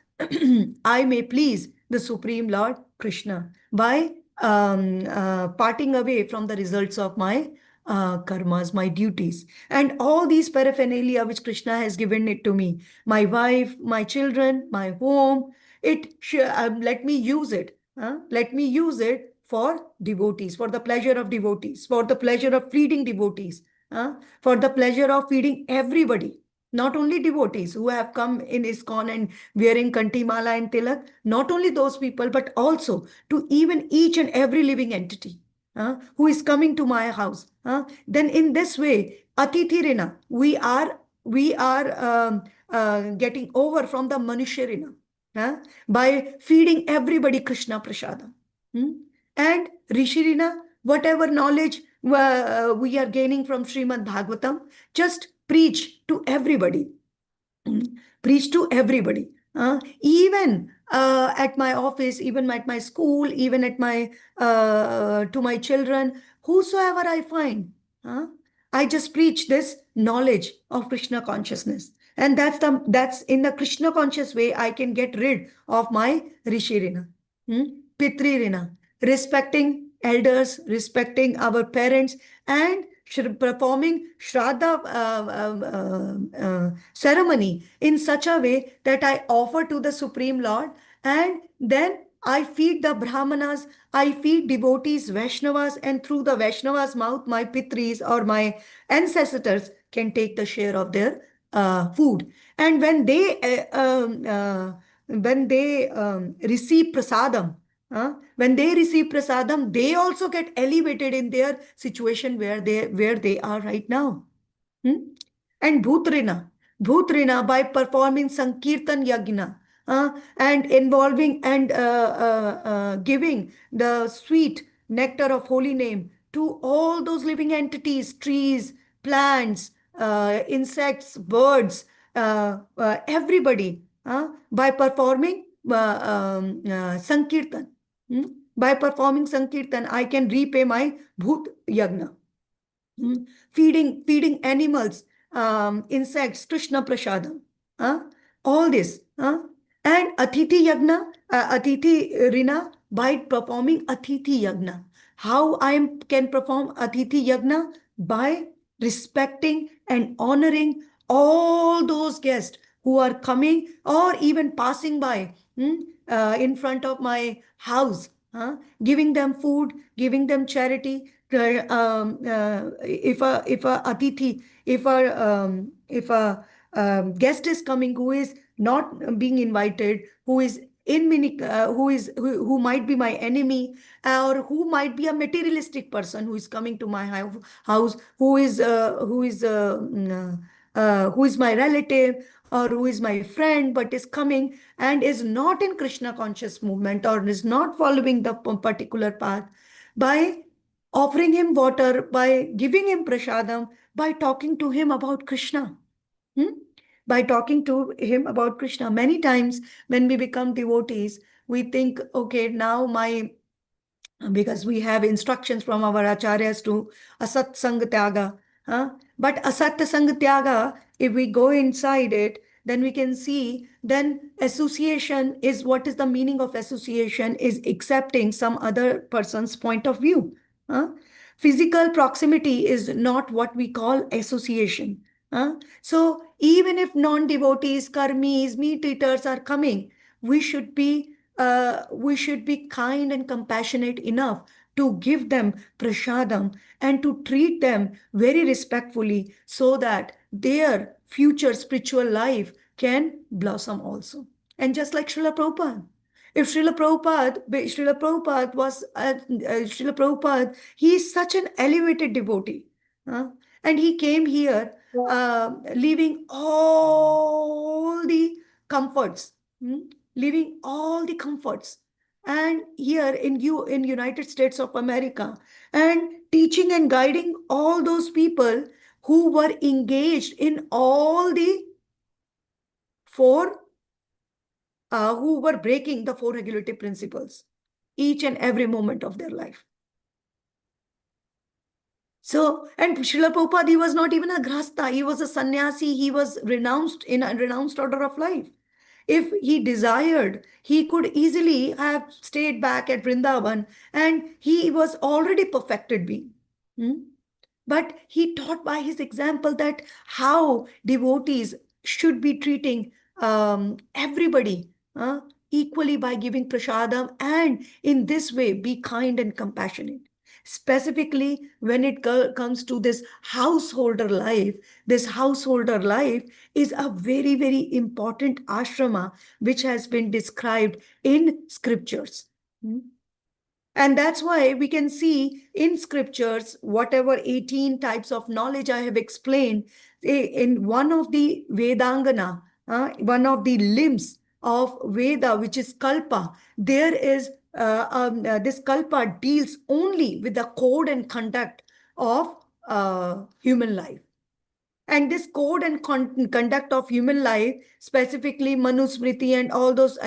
I may please the Supreme Lord Krishna by parting away from the results of my karmas, my duties, and all these paraphernalia which Krishna has given it to me, my wife, my children, my home, let me use it. Let me use it for devotees, for the pleasure of devotees, for the pleasure of feeding devotees, for the pleasure of feeding everybody. Not only devotees who have come in ISKCON and wearing Kantimala and Tilak, not only those people, but also to even each and every living entity who is coming to my house. Then in this way, Atithi Rina, we are getting over from the Manushya Rina by feeding everybody Krishna Prasada. And Rishi Rina, whatever knowledge we are gaining from Srimad Bhagavatam, just preach to everybody. Preach to everybody. Even at my office, even at my school, even at my to my children, whosoever I find, I just preach this knowledge of Krishna consciousness. And that's in the Krishna conscious way I can get rid of my Rishi Rina, Pitri Rina, respecting elders, respecting our parents, and performing Shraddha ceremony in such a way that I offer to the Supreme Lord, and then I feed the Brahmanas, I feed devotees, Vaishnavas, and through the Vaishnavas' mouth, my Pitris or my ancestors can take the share of their food. And when they receive prasadam, they also get elevated in their situation where they are right now. And Bhutrina by performing Sankirtan Yagna and involving and giving the sweet nectar of holy name to all those living entities, trees, plants, insects, birds, everybody by performing Sankirtan. By performing Sankirtan, I can repay my Bhut Yagna. Feeding animals, insects, Krishna Prasadam. All this. And Atithi Yagna, Atithi Rina, by performing Atithi Yagna. How I can perform Atithi Yagna? By respecting and honoring all those guests who are coming or even passing by in front of my house, giving them food, giving them charity. If a atithi, if a guest is coming who is not being invited, who is who might be my enemy, or who might be a materialistic person who is coming to my house, who is my relative or who is my friend but is coming and is not in Krishna conscious movement or is not following the particular path, by offering him water, by giving him prasadam, by talking to him about Krishna. By talking to him about Krishna. Many times when we become devotees, we think, okay, now because we have instructions from our acharyas to asat sang tyaga. But asat sang tyaga, if we go inside it, then we can see, then association is, what is the meaning of association? Is accepting some other person's point of view. Physical proximity is not what we call association. So even if non-devotees, karmis, meat eaters are coming, we should be kind and compassionate enough to give them prasadam and to treat them very respectfully so that their future spiritual life can blossom also. And just like Srila Prabhupada, if Srila Prabhupada was Srila Prabhupada, he is such an elevated devotee, and he came here leaving all the comforts, leaving all the comforts, and here in United States of America, and teaching and guiding all those people who were engaged in all the who were breaking the 4 regulative principles each and every moment of their life. So, and Srila Prabhupada, he was not even a grasta, he was a sannyasi, he was renounced in a renounced order of life. If he desired, he could easily have stayed back at Vrindavan, and he was already perfected being. But he taught by his example that how devotees should be treating everybody equally by giving prasadam, and in this way be kind and compassionate. Specifically, when it comes to this householder life is a very, very important ashrama which has been described in scriptures. And that's why we can see in scriptures, whatever 18 types of knowledge I have explained, in one of the Vedangana, one of the limbs of Veda, which is Kalpa, there is this Kalpa deals only with the code and conduct of human life. And this code and conduct of human life, specifically Manusmriti and all those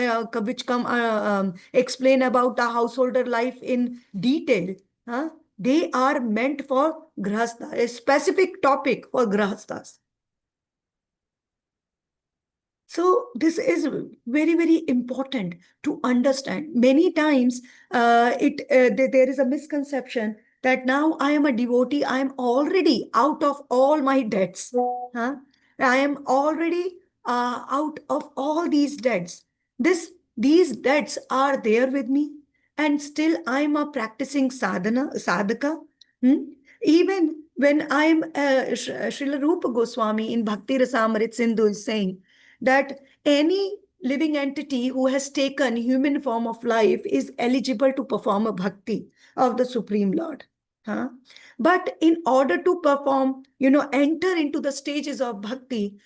which come explain about the householder life in detail, They are meant for grahastha, a specific topic for grahasthas. So this is very, very important to understand. Many times there is a misconception that now I am a devotee, I am already out of all my debts. Huh? I am already out of all these debts. These debts are there with me, and still I am a practicing sadhaka. Hmm? Even when I am Srila Rupa Goswami in Bhakti Rasamrit Sindhu is saying that any living entity who has taken human form of life is eligible to perform a bhakti of the Supreme Lord. Huh? But in order to perform, enter into the stages of bhakti,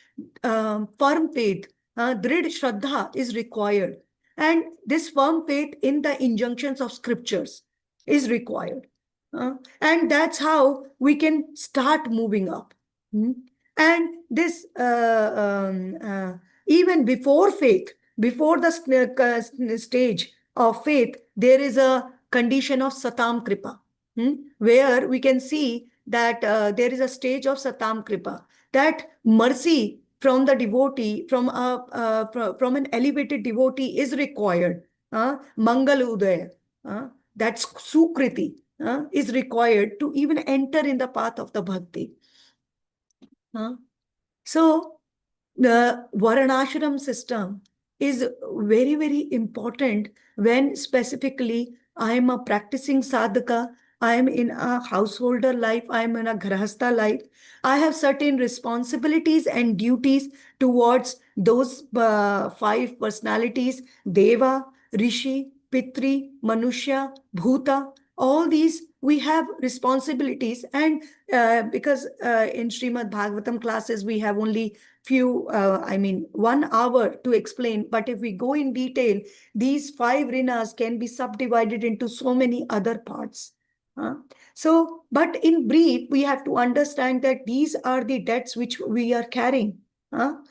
firm faith, drid shraddha is required. And this firm faith in the injunctions of scriptures is required. And that's how we can start moving up. And this, even before faith, before the stage of faith, there is a condition of satam kripa, where we can see that there is a stage of satam kripa, that mercy from the devotee, from an elevated devotee is required. Mangal udaya, that's sukriti, is required to even enter in the path of the bhakti. So the Varanashram system is very, very important when specifically I am a practicing sadhaka, I am in a householder life, I am in a grahastha life. I have certain responsibilities and duties towards those 5 personalities, Deva, Rishi, Pitri, Manushya, Bhuta. All these we have responsibilities, and because in Srimad Bhagavatam classes we have only few, 1 hour to explain. But if we go in detail, these 5 rinas can be subdivided into so many other parts. But in brief, we have to understand that these are the debts which we are carrying, and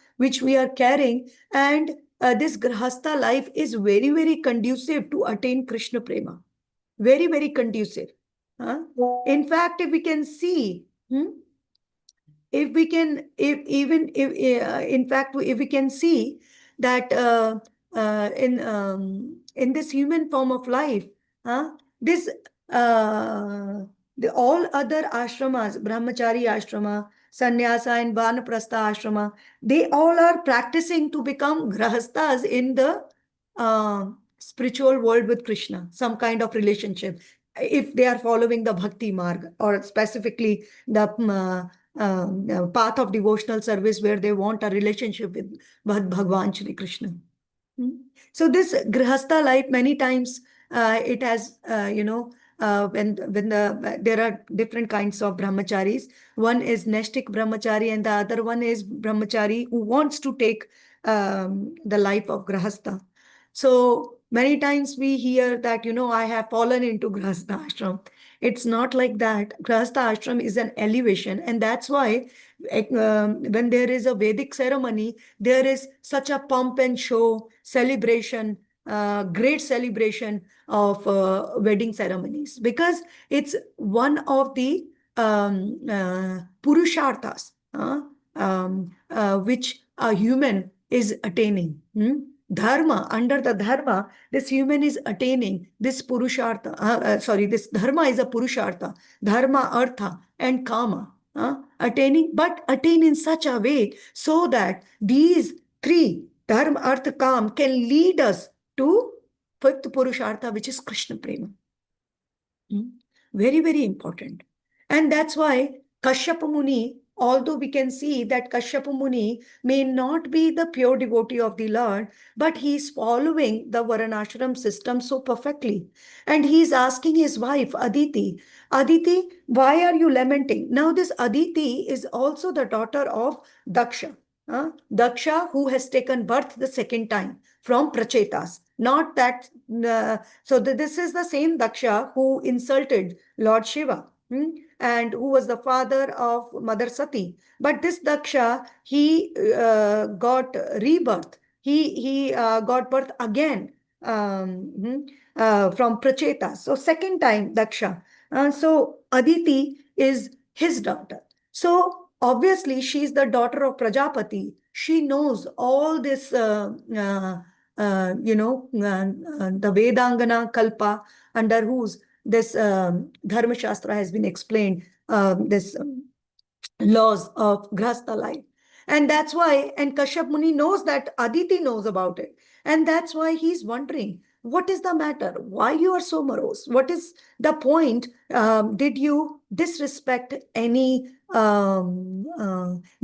this grahastha life is very, very conducive to attain Krishna prema. Very, very conducive. In fact, if we can see, if we can, if we can see that in this human form of life, this the all other ashramas, brahmachari ashrama, sannyasa and vanaprastha ashrama, they all are practicing to become grahasthas in the spiritual world with Krishna, some kind of relationship, if they are following the bhakti marg, or specifically the path of devotional service where they want a relationship with Bhagwan Shri Krishna. So this grihastha life, many times it has, when there are different kinds of brahmacharis. One is neshtik brahmachari, and the other one is brahmachari who wants to take the life of grihastha. So many times we hear that, I have fallen into grihastha ashram. It's not like that. Grihastha ashram is an elevation, and that's why when there is a Vedic ceremony, there is such a pump and show, celebration, great celebration of wedding ceremonies, because it's one of the purusharthas which a human is attaining. Dharma, under the dharma, this human is attaining this purushartha. This dharma is a purushartha, dharma, artha, and kama. Attaining, but attain in such a way so that these 3, dharma, artha, kam, can lead us to 5th purushartha, which is Krishna prema. Very, very important. And that's why Kashyapa Muni, although we can see that Kashyapa Muni may not be the pure devotee of the Lord, but he is following the Varanashram system so perfectly. And he is asking his wife, Aditi, Aditi, why are you lamenting? Now this Aditi is also the daughter of Daksha. Daksha, who has taken birth the 2nd time from Prachetas. Not that, this is the same Daksha who insulted Lord Shiva, and who was the father of Mother Sati. But this Daksha, he got rebirth. He got birth again from Pracheta. So second time Daksha. So Aditi is his daughter. So obviously she is the daughter of Prajapati. She knows all this, the Vedangana Kalpa, under whose this Dharma Shastra has been explained, this laws of Grahastha life. And that's why, and Kashyap Muni knows that Aditi knows about it. And that's why he's wondering, what is the matter? Why you are so morose? What is the point? Did you disrespect any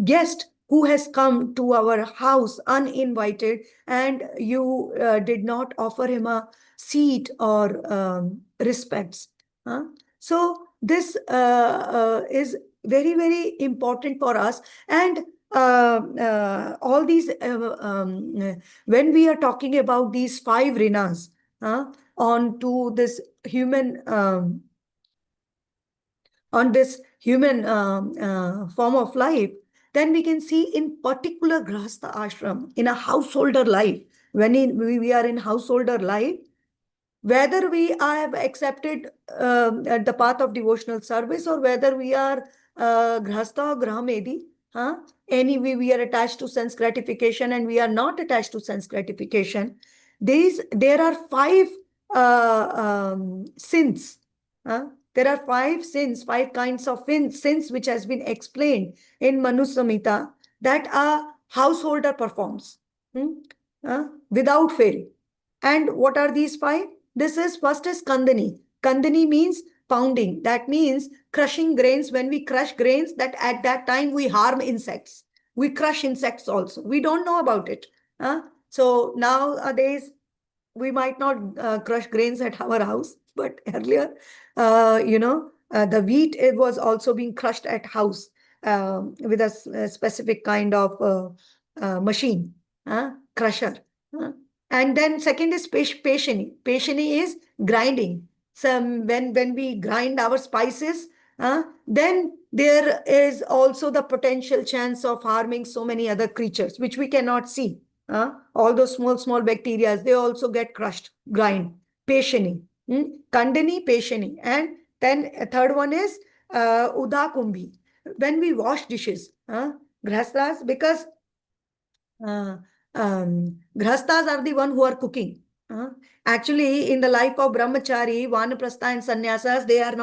guest who has come to our house uninvited, and you did not offer him a seat or respects? Huh? So this is very, very important for us. And all these, when we are talking about these 5 rinas on to this human, on this human form of life, then we can see in particular Grahastha ashram, in a householder life, when we are in householder life, whether we have accepted the path of devotional service, or whether we are Grahastha or Grahamedi, anyway, we are attached to sense gratification and we are not attached to sense gratification. There are 5 sins. There are 5 sins, 5 kinds of sins which has been explained in Manu Samhita that a householder performs without fail. And what are these 5? This is first is Kandani. Kandani means pounding. That means crushing grains. When we crush grains, that at that time we harm insects. We crush insects also. We don't know about it. So nowadays, we might not crush grains at our house, but earlier, the wheat, it was also being crushed at house with a specific kind of machine, crusher. And then second is Peshani. Peshani is grinding. So when we grind our spices, then there is also the potential chance of harming so many other creatures, which we cannot see. All those small bacteria, they also get crushed, grind. Peshani. Kandani, Peshani. And then a third one is Udha Kumbhi. When we wash dishes, grahasthas, because grahasthas are the one who are cooking. Actually, in the life of brahmachari, vanaprastha and sannyasas, they are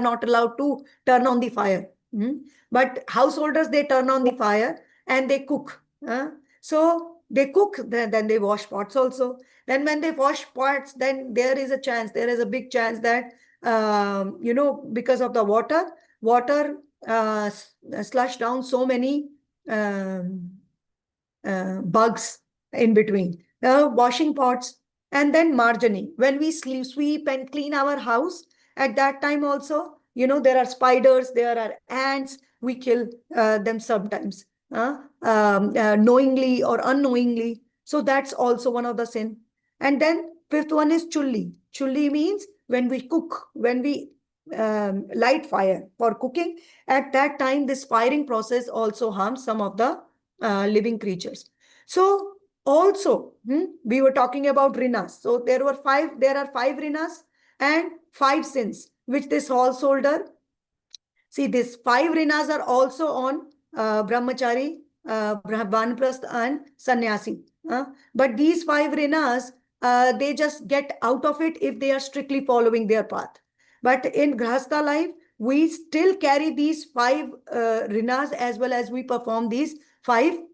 not allowed to turn on the fire. But householders, they turn on the fire and they cook. So they cook, then they wash pots also. Then when they wash pots, then there is a big chance that, because of the water slush down so many bugs in between. Washing pots, and then margining. When we sweep and clean our house, at that time also, there are spiders, there are ants, we kill them sometimes, knowingly or unknowingly. So that's also one of the sin. And then 5th one is chulli. Chulli means when we cook, when we light fire for cooking, at that time this firing process also harms some of the living creatures. So also, we were talking about rinas. So there are 5 rinas and 5 sins, which this householder, see, these 5 rinas are also on brahmachari, vanaprastha and sannyasi. But these 5 rinas, they just get out of it if they are strictly following their path. But in grahastha life, we still carry these 5 rinas, as well as we perform these 5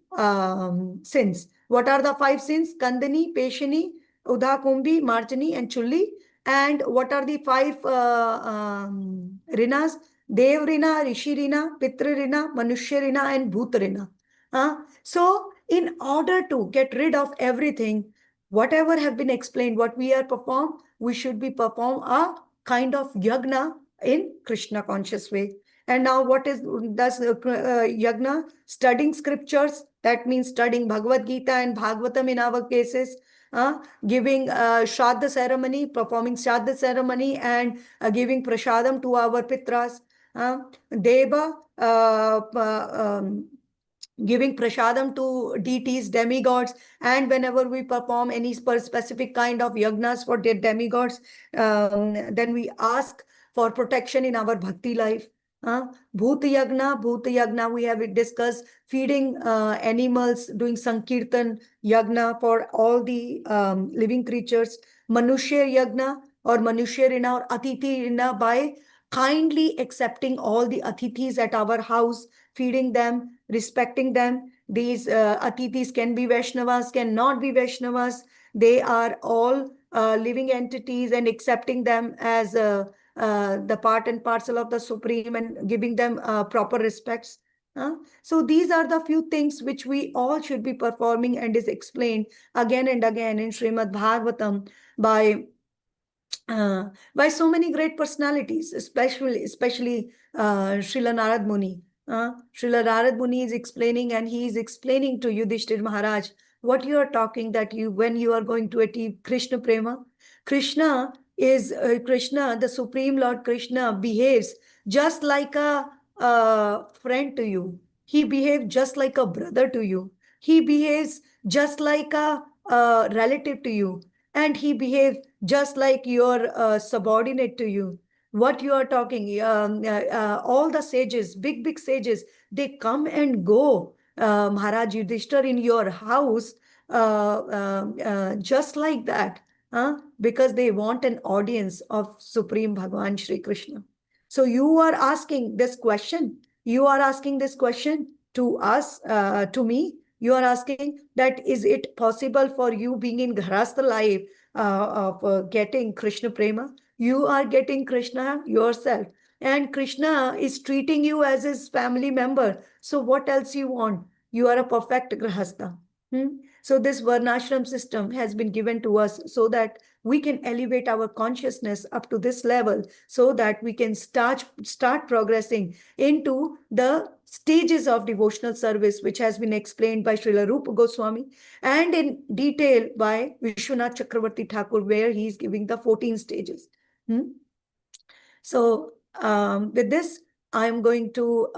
sins. What are the 5 sins? Kandani, Peshani, Udha Kumbhi, Marjani, and Chulli. And what are the 5 rinas? Dev Rina, Rishi Rina, Pitra Rina, Manushya Rina, and Bhut Rina. So in order to get rid of everything, whatever have been explained, what we are performed, we should be perform a kind of yagna in Krishna conscious way. And now what is does yagna? Studying scriptures, that means studying Bhagavad Gita and Bhagavatam in our cases, giving Shraddha ceremony, performing Shraddha ceremony, and giving prasadam to our pitras. Deva giving prasadam to deities, demigods, and whenever we perform any specific kind of yagnas for their demigods, then we ask for protection in our bhakti life. Bhuta yagna, we have discussed feeding animals, doing sankirtan yagna for all the living creatures. Manushya yagna or Manushya Rina or Atithi Rina, by kindly accepting all the Atithis at our house, feeding them, respecting them. These Atithis can be Vaishnavas, cannot be Vaishnavas. They are all living entities, and accepting them as the part and parcel of the Supreme and giving them proper respects. So these are the few things which we all should be performing, and is explained again and again in Srimad Bhagavatam by so many great personalities, especially Srila Narad Muni. Srila Narad Muni is explaining, and he is explaining to Yudhishthir Maharaj what you are talking, that when you are going to achieve Krishna Prema, Krishna, the Supreme Lord Krishna, behaves just like a friend to you. He behaves just like a brother to you. He behaves just like a relative to you. And he behaves just like your subordinate to you. What you are talking, all the sages, big sages, they come and go, Maharaj Yudhishthir, in your house, just like that, because they want an audience of Supreme Bhagavan Shri Krishna. So you are asking this question. You are asking this question to us, to me. You are asking that, is it possible for you, being in Ghrastha life, of getting Krishna Prema? You are getting Krishna yourself, and Krishna is treating you as his family member. So what else you want? You are a perfect Grahastha. So this Varnashram system has been given to us so that we can elevate our consciousness up to this level, so that we can start progressing into the stages of devotional service, which has been explained by Srila Rupa Goswami and in detail by Vishwanath Chakravarti Thakur, where he is giving the 14 stages. So with this, I'm going to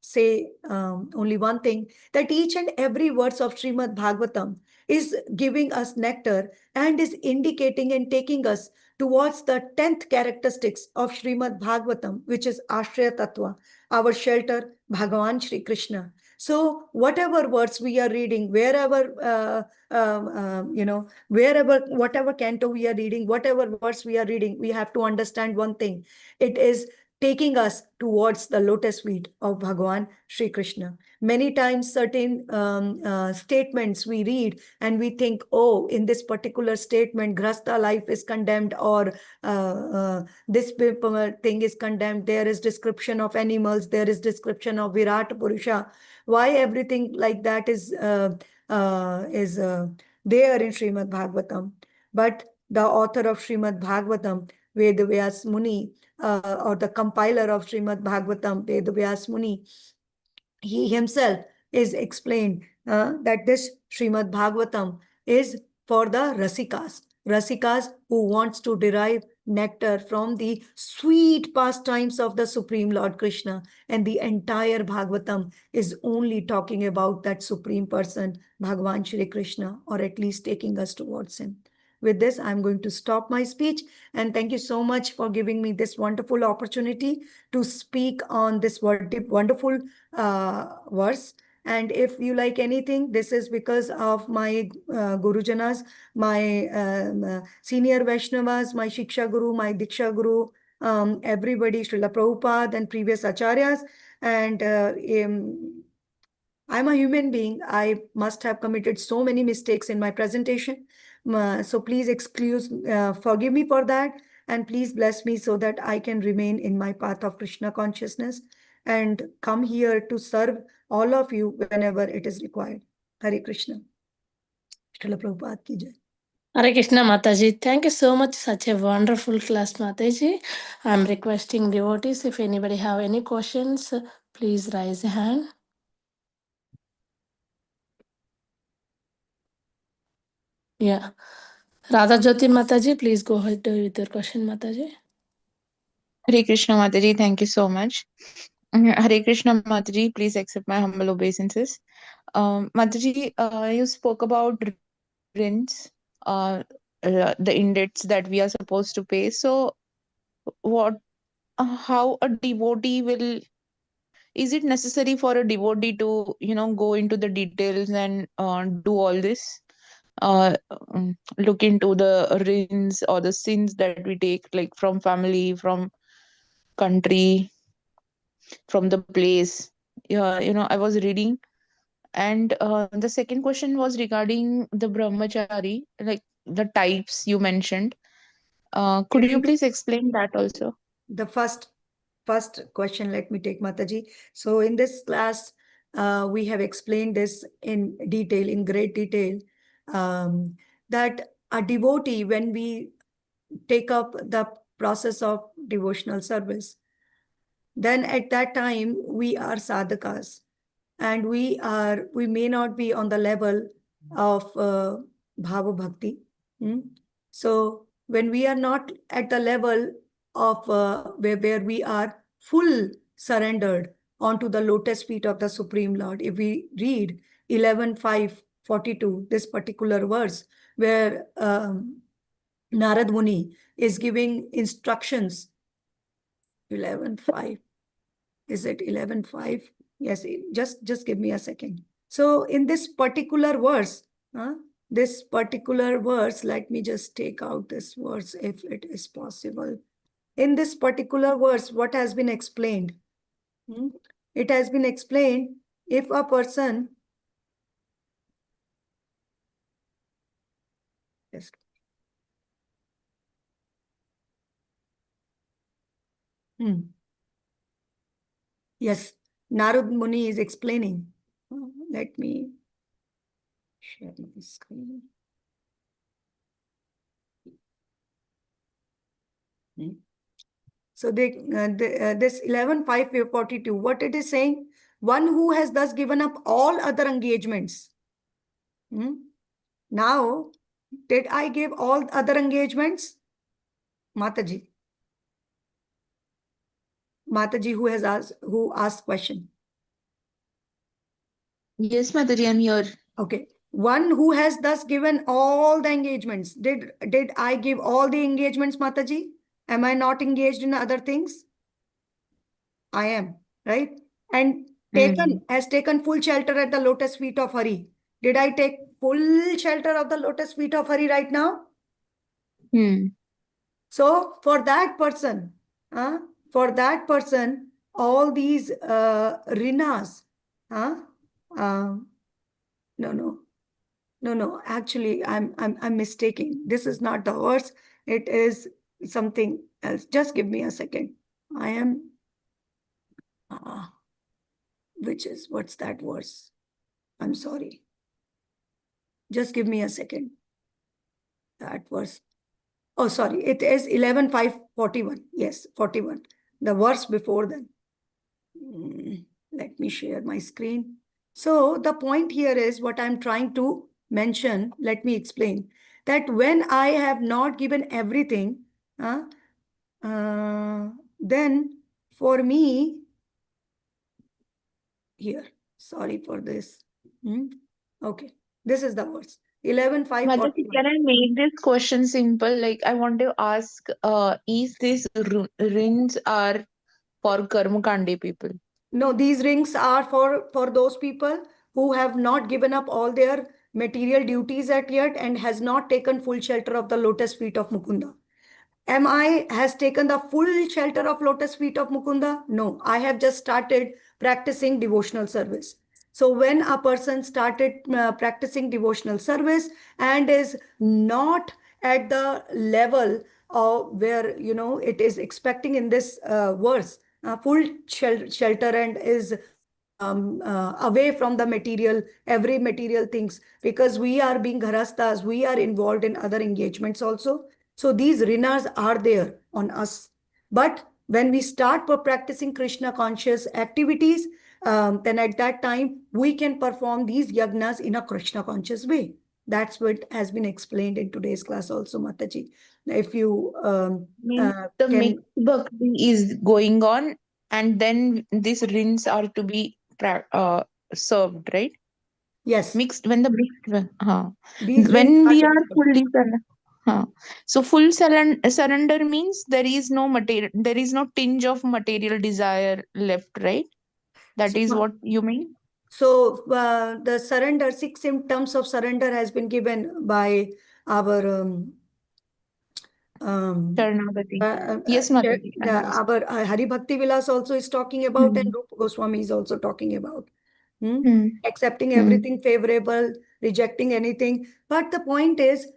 say only one thing, that each and every verse of Srimad Bhagavatam is giving us nectar and is indicating and taking us towards the 10th characteristics of Srimad Bhagavatam, which is Ashraya Tattva, our shelter, Bhagavan Shri Krishna. So whatever words we are reading, wherever, whatever canto we are reading, whatever words we are reading, we have to understand one thing. It is taking us towards the lotus feet of Bhagavan Shri Krishna. Many times certain statements we read and we think, oh, in this particular statement, Grasta life is condemned, or this thing is condemned. There is description of animals. There is description of Virat Purusha. Why everything like that is there in Srimad Bhagavatam? But the author of Srimad Bhagavatam, Vedavyas Muni, or the compiler of Srimad Bhagavatam, Vedavyas Muni, he himself is explained that this Srimad Bhagavatam is for the Rasikas who wants to derive nectar from the sweet pastimes of the Supreme Lord Krishna. And the entire Bhagavatam is only talking about that Supreme Person, Bhagavan Shri Krishna, or at least taking us towards him. With this, I'm going to stop my speech, and thank you so much for giving me this wonderful opportunity to speak on this wonderful verse. And if you like anything, this is because of my Gurujanas, my senior Vaishnavas, my Shiksha Guru, my Diksha Guru, everybody, Srila Prabhupada and previous Acharyas. And I'm a human being. I must have committed so many mistakes in my presentation. So please forgive me for that. And please bless me so that I can remain in my path of Krishna consciousness and come here to serve all of you whenever it is required. Hare Krishna. Srila Prabhupada ki jai. Hare Krishna, Mataji. Thank you so much. Such a wonderful class, Mataji. I'm requesting devotees, if anybody have any questions, please raise a hand. Yeah. Radha Jyoti Mataji, please go ahead with your question, Mataji. Hare Krishna Mataji, thank you so much. Hare Krishna, Mataji. Please accept my humble obeisances. Mataji, you spoke about rents, the indebts that we are supposed to pay. So, what, how a devotee will? Is it necessary for a devotee to, go into the details and do all this? Look into the rins or the sins that we take, like from family, from country, from the place. Yeah, I was reading. And the second question was regarding the brahmachari, like the types you mentioned. Could you please explain that also? The first question, let me take, Mataji. So in this class, we have explained this in detail, in great detail, that a devotee, when we take up the process of devotional service, then at that time we are sadhakas, and we may not be on the level of bhava bhakti. So when we are not at the level of where we are full surrendered onto the lotus feet of the Supreme Lord, if we read 11:5:42, this particular verse where Narad Muni is giving instructions. 11:5. Is it 11:5? Yes, just give me a second. So in this particular verse, let me just take out this verse if it is possible. In this particular verse, what has been explained? It has been explained, if a person, yes. Yes, Narad Muni is explaining. Let me share my screen. So this 11:5:42, what it is saying? One who has thus given up all other engagements. Now, did I give all other engagements? Mataji. Mataji, who asked question. Yes, Mataji, I'm here. Okay. One who has thus given all the engagements. Did I give all the engagements, Mataji? Am I not engaged in other things? I am, right? And has taken full shelter at the lotus feet of Hari. Did I take full shelter of the lotus feet of Hari right now? So for that person, all these rinas, no, actually I'm mistaking. This is not the verse. It is something else. Just give me a second. I am, what's that verse? I'm sorry. Just give me a second. That verse. Oh, sorry. It is 11:5:41. Yes, 41. The verse before then. Let me share my screen. So the point here is what I'm trying to mention. Let me explain that when I have not given everything, then for me, here, sorry for this. Okay, this is the verse. 11:5:41. Can I make this question simple? Like, I want to ask, is this rins are for Karmakandi people? No, these rings are for those people who have not given up all their material duties at yet and has not taken full shelter of the lotus feet of Mukunda. Has taken the full shelter of lotus feet of Mukunda? No, I have just started practicing devotional service. So when a person started practicing devotional service and is not at the level of where, it is expecting in this verse, full shelter, and is away from the material, every material things, because we are being gharastas, we are involved in other engagements also. So these rinas are there on us. But when we start practicing Krishna conscious activities, then at that time we can perform these yagnas in a Krishna conscious way. That's what has been explained in today's class also, Mataji. If you The mixed bhakti is going on and then these rins are to be served, right? Yes, Mixed when the these rings when are we to be are served. fully so full surrender means there is no material, there is no tinge of material desire left, right? That So, is what you mean? the surrender, 6 symptoms of surrender has been given by our um, Sharanagati. Yes, Mataji, I'm listening. our Hari Bhakti Vilas also is talking about, and Hmm. Rupa Goswami is also talking about. Hmm. Accepting Hmm. everything favorable, rejecting anything. But the point is,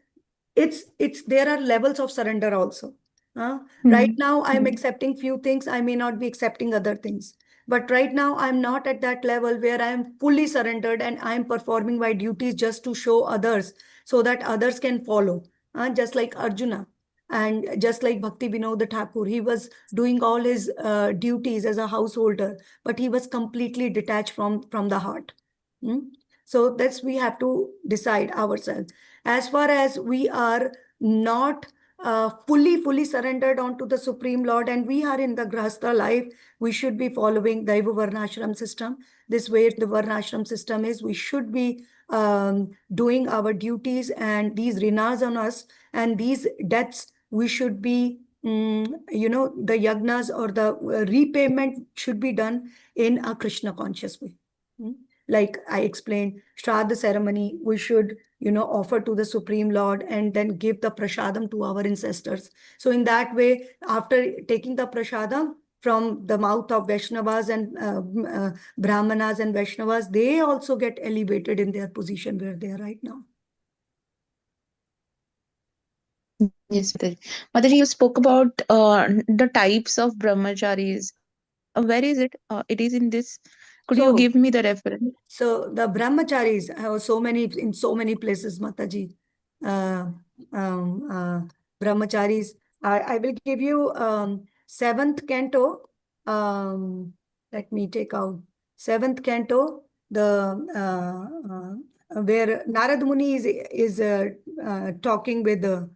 it's there are levels of surrender also. Right Hmm. now, I'm Hmm. accepting few things. I may not be accepting other things. But right now, I'm not at that level where I'm fully surrendered and I'm performing my duties just to show others so that others can follow. Just like Arjuna. And just like Bhakti Vinod Thakur, he was doing all his duties as a householder, but he was completely detached from the heart. Hmm? So that's we have to decide ourselves. As far as we are not fully surrendered onto the Supreme Lord, and we are in the Grahastha life, we should be following the Varnashram system. This way the Varnashram system is, we should be doing our duties, and these rinas on us and these debts, we should be, the yagnas or the repayment should be done in a Krishna conscious way. Hmm? Like I explained, Shraddha ceremony, we should, offer to the Supreme Lord and then give the prasadam to our ancestors. So in that way, after taking the prasadam from the mouth of Vaishnavas and Brahmanas and Vaishnavas, they also get elevated in their position where they are right now. Yes, Mataji. Mataji, you spoke about the types of brahmacharis. Where is it? It is in this. Could you So, give me the reference? So the brahmacharis have so many in so many places, Mataji. Uh, Brahmacharis. I will give you seventh canto. Let me take out seventh canto. The where Narad Muni is talking with the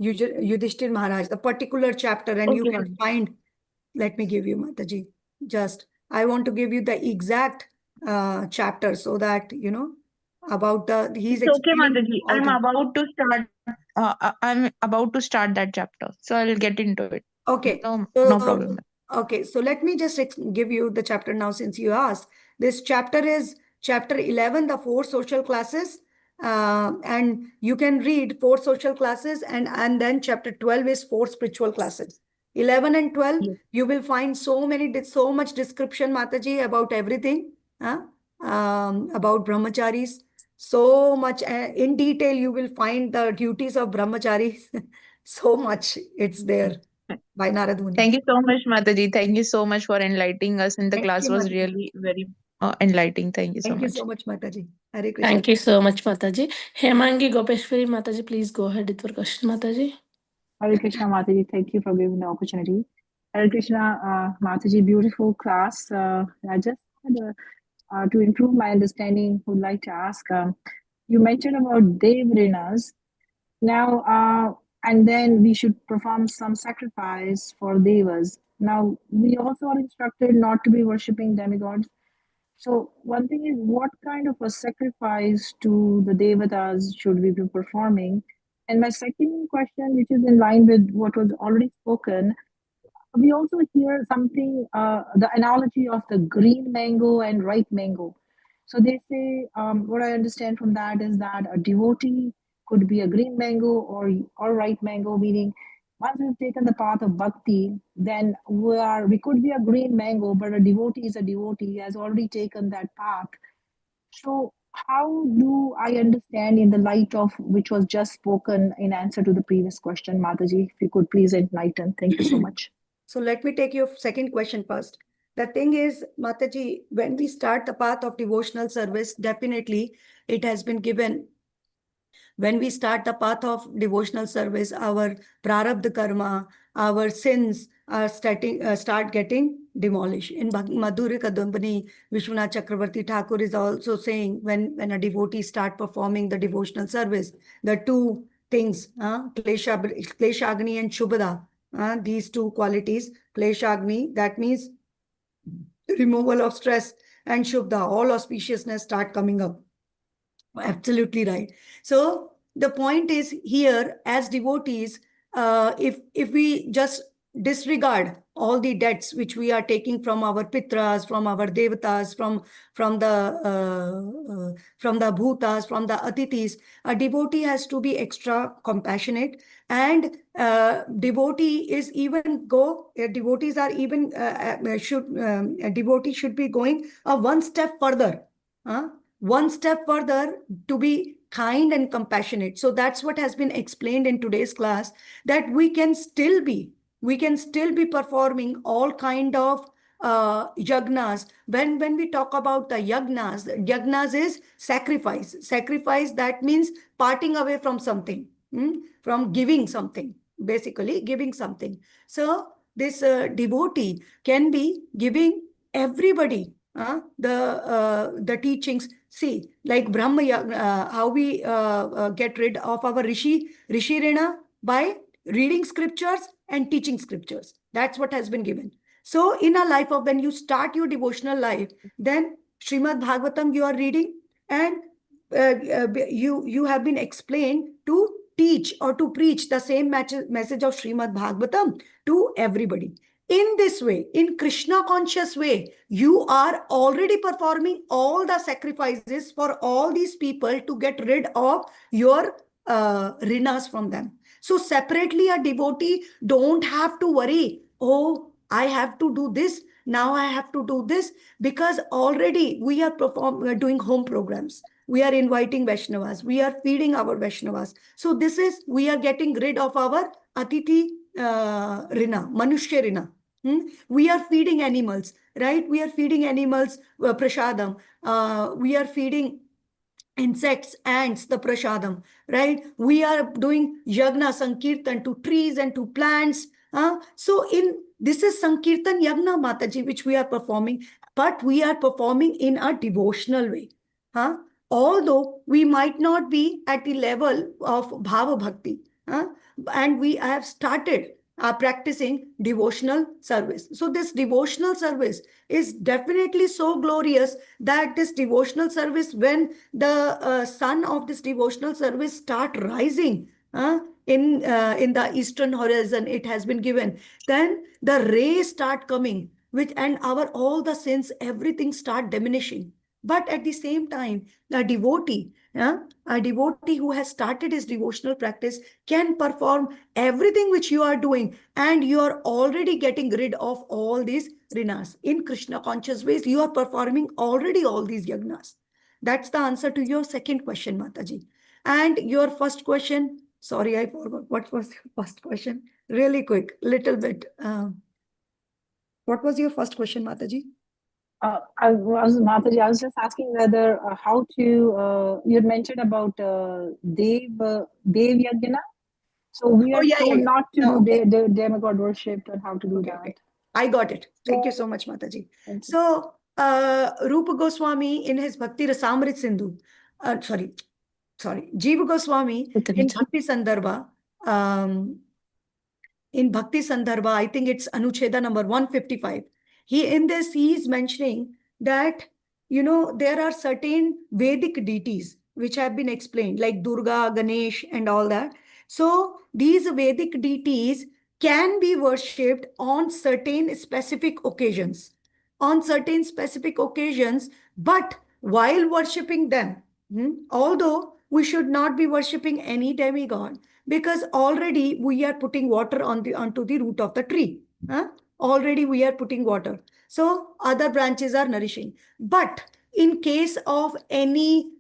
Yudhishthir Maharaj, the particular chapter, and you Okay, can Mataji. find. Let me give you, Mataji. Just I want to give you the exact chapter so that about the he's It's okay, explaining Mataji. all the. I'm about to start that chapter, so I'll get into it. Okay, No problem. so let me just give you the chapter now since you asked. This chapter is chapter 11, the 4 social classes. And you can read 4 social classes, and then chapter 12 is 4 spiritual classes. 11 and 12, Yes. you will find so much description, Mataji, about everything, about brahmacharis. So much in detail, you will find the duties of brahmacharis. So much it's there by Narad Muni. Thank you so much, Mataji. Thank you so much for enlightening us, and the Thank class you, was Mataji. really very enlightening. Thank you so Thank you much. so much, Mataji. Hare Krishna. Thank you so much, Mataji. Hemangi Gopeshwari Mataji, please go ahead with your question, Mataji. Hare Krishna, Mataji. Thank you for giving the opportunity. Hare Krishna, Mataji, beautiful class. I just had to improve my understanding, would like to ask. You mentioned about Devrinas. Now, and then we should perform some sacrifice for devas. Now, we also are instructed not to be worshipping demigods. So, one thing is, what kind of a sacrifice to the devatas should we be performing? And my second question, which is in line with what was already spoken, we also hear something, the analogy of the green mango and ripe mango. So they say, what I understand from that is that a devotee could be a green mango or ripe mango, meaning once we've taken the path of bhakti, then we could be a green mango, but a devotee is a devotee, he has already taken that path. So how do I understand in the light of which was just spoken in answer to the previous question, Mataji, if you could please enlighten. Thank you so much. So let me take your second question first. The thing is, Mataji, when we start the path of devotional service, definitely it has been given. When we start the path of devotional service, our prarabdha karma, our sins are start getting demolished. In Madhuri Kadambani, Vishwanath Chakravarti Thakur is also saying when a devotee start performing the devotional service, the two things, Kleshagni and Shubhada, these two qualities, Kleshagni, that means removal of stress, and Shubda, all auspiciousness start coming up. Absolutely right. So the point is here, as devotees, if we just disregard all the debts which we are taking from our pitras, from our devatas, from the bhutas, from the atithis, a devotee has to be extra compassionate, and devotees are even a devotee should be going one step further. One step further to be kind and compassionate. So that's what has been explained in today's class, that we can still be performing all kind of yagnas. When we talk about the yagnas is sacrifice. That means parting away from something, from giving something, basically giving something. So this devotee can be giving everybody the teachings. See, like Brahma Yagna, how we get rid of our Rishi Rina by reading scriptures and teaching scriptures. That's what has been given. So in a life of, when you start your devotional life, then Srimad Bhagavatam you are reading, and you have been explained to teach or to preach the same message of Srimad Bhagavatam to everybody. In this way, in Krishna conscious way, you are already performing all the sacrifices for all these people to get rid of your rinas from them. So separately, a devotee don't have to worry, oh, I have to do this, now I have to do this, because already we are doing home programs. We are inviting Vaishnavas. We are feeding our Vaishnavas. So this is, we are getting rid of our Atithi Rina, Manushya Rina. We are feeding animals, right? We are feeding animals prasadam. We are feeding insects, ants, the prasadam, right? We are doing yagna sankirtan to trees and to plants. So in this is sankirtan yagna, Mataji, which we are performing, but we are performing in a devotional way. Although we might not be at the level of bhava bhakti, and we have started practicing devotional service. So this devotional service is definitely so glorious that this devotional service, when the sun of this devotional service start rising in the eastern horizon, it has been given, then the rays start coming, which, and our all the sins, everything start diminishing. But at the same time, a devotee who has started his devotional practice can perform everything which you are doing, and you are already getting rid of all these rinas. In Krishna conscious ways, you are performing already all these yagnas. That's the answer to your second question, Mataji. And your first question, sorry, I forgot. What was your first question? Really quick, little bit. What was your first question, Mataji? I was just asking whether how to, you had mentioned about Dev Yajna. So we are told not to do the demigod worship and how to do that. Okay. I got it. Thank you so much, Mataji. So, Rupa Goswami in his Bhakti Rasamrit Sindhu, Jiva Goswami in Bhakti Sandarbha, I think it's Anucheda number 155. He is mentioning that, there are certain Vedic deities which have been explained, like Durga, Ganesh, and all that. So these Vedic deities can be worshipped on certain specific occasions. But while worshipping them, although we should not be worshipping any demigod, because already we are putting water onto the root of the tree. Already we are putting water. So other branches are nourishing. But in case of any,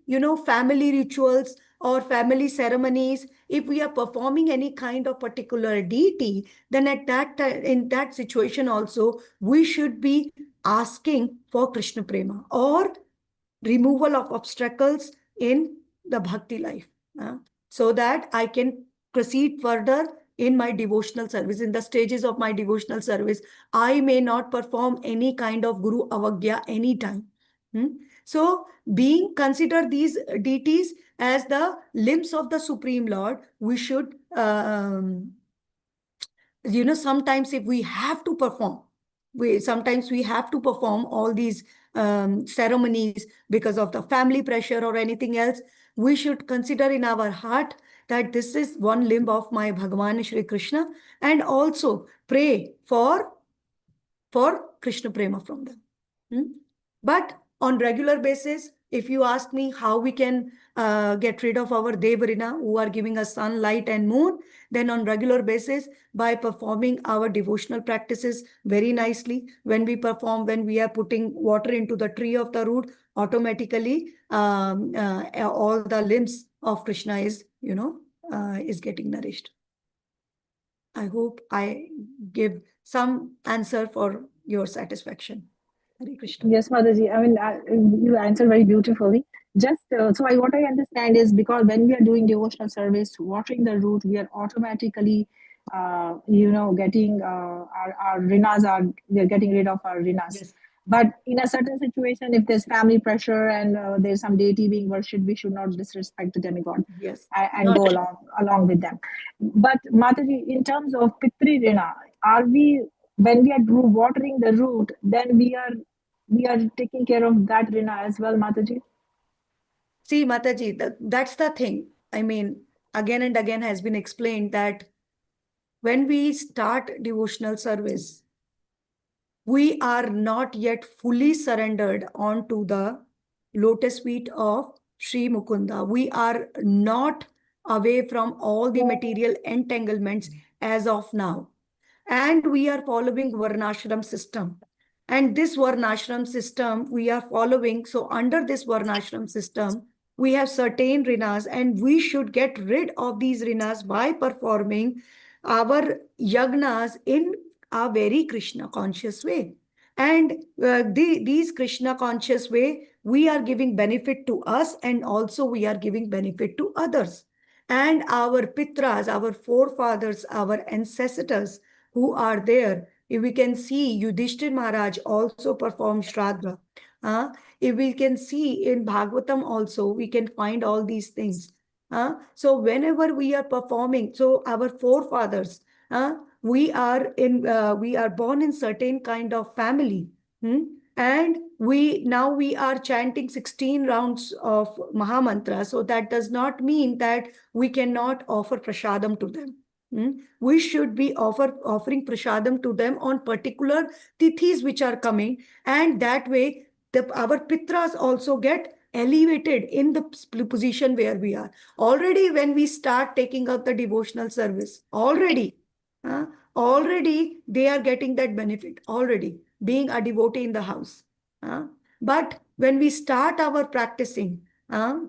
family rituals or family ceremonies, if we are performing any kind of particular deity, then at that time, in that situation also, we should be asking for Krishna Prema or removal of obstacles in the bhakti life, so that I can proceed further in my devotional service. In the stages of my devotional service, I may not perform any kind of Guru Avagya anytime. So consider these deities as the limbs of the Supreme Lord, we should sometimes if we have to perform, sometimes we have to perform all these ceremonies because of the family pressure or anything else. We should consider in our heart that this is one limb of my Bhagavan Shri Krishna, and also pray for Krishna prema from them. But on regular basis, if you ask me how we can get rid of our Devarina who are giving us sunlight and moon, then on regular basis by performing our devotional practices very nicely. When we are putting water into the tree of the root, automatically all the limbs of Krishna is getting nourished. I hope I give some answer for your satisfaction. Hare Krishna. Yes, Mataji. I mean, you answered very beautifully. Just what I understand is because when we are doing devotional service, watering the root, we are automatically, getting our rinas we are getting rid of our rinas. Yes. But in a certain situation, if there's family pressure and there's some deity being worshipped, we should not disrespect the demigod. Yes. And go along with them. But Mataji, in terms of Pitri Rina, are we, when we are watering the root, then we are taking care of that Rina as well, Mataji? See, Mataji, that's the thing. I mean, again and again has been explained that when we start devotional service, we are not yet fully surrendered onto the lotus feet of Sri Mukunda. We are not away from all the material entanglements as of now. And we are following Varnashram system. And this Varnashram system we are following. So under this Varnashram system, we have certain rinas, and we should get rid of these rinas by performing our yagnas in a very Krishna conscious way. And these Krishna conscious way, we are giving benefit to us, and also we are giving benefit to others. And our pitras, our forefathers, our ancestors who are there, if we can see Yudhishthir Maharaj also performed Shraddha. If we can see in Bhagavatam also, we can find all these things. So whenever we are performing, so our forefathers, we are born in certain kind of family. And now we are chanting 16 rounds of Mahamantra. So that does not mean that we cannot offer prasadam to them. We should be offering prasadam to them on particular tithis which are coming, and that way our pitras also get elevated in the position where we are. Already when we start taking up the devotional service, already they are getting that benefit, already being a devotee in the house. But when we start our practicing,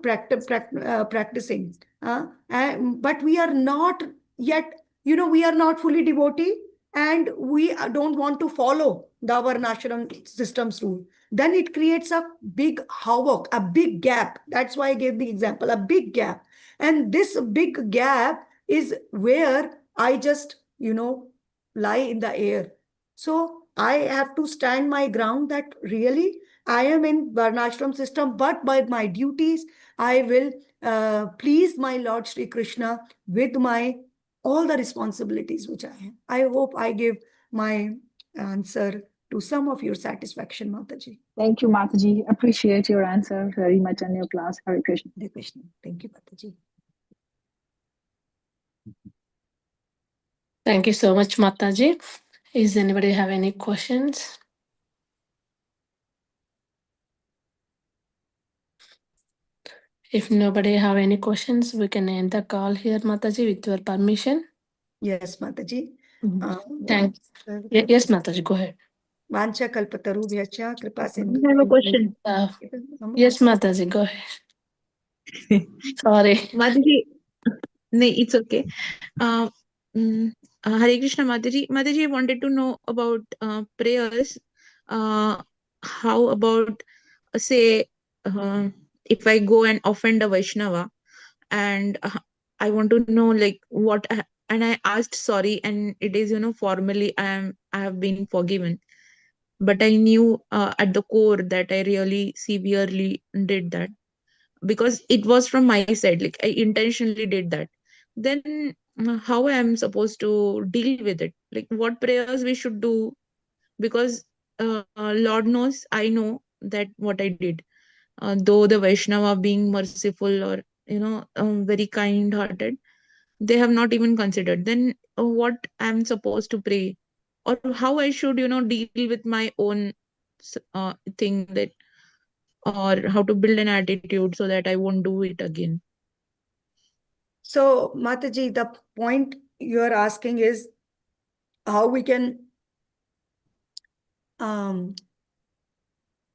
practicing, but we are not yet, we are not fully devotee, and we don't want to follow the Varnashram system's rule. Then it creates a big havoc, a big gap. That's why I gave the example, a big gap. And this big gap is where I just, lie in the air. So I have to stand my ground that really I am in Varnashram system, but by my duties, I will please my Lord Shri Krishna with all the responsibilities which I have. I hope I give my answer to some of your satisfaction, Mataji. Thank you, Mataji. Appreciate your answer very much in your class. Hare Krishna. Hare Krishna. Thank you, Mataji. Thank you so much, Mataji. Is anybody have any questions? If nobody have any questions, we can end the call here, Mataji, with your permission. Yes, Mataji. Thanks. Yes, Mataji, go ahead. Vancha kalpatarubhyacha kripa sindhu. I have a question. Yes, Mataji, go ahead. Sorry. Madhavi, no, it's okay. Hare Krishna, Mataji. Mataji, I wanted to know about prayers. How about, say, if I go and offend a Vaishnava, and I want to know like what, and I asked sorry, and it is, formally I have been forgiven. But I knew at the core that I really severely did that, because it was from my side, like I intentionally did that. Then how I am supposed to deal with it. Like what prayers we should do, because Lord knows I know that what I did. Though the Vaishnava being merciful or very kind hearted, they have not even considered. Then what I'm supposed to pray, or how I should deal with my own thing, that, or how to build an attitude so that I won't do it again. So, Mataji, the point you are asking is how we can,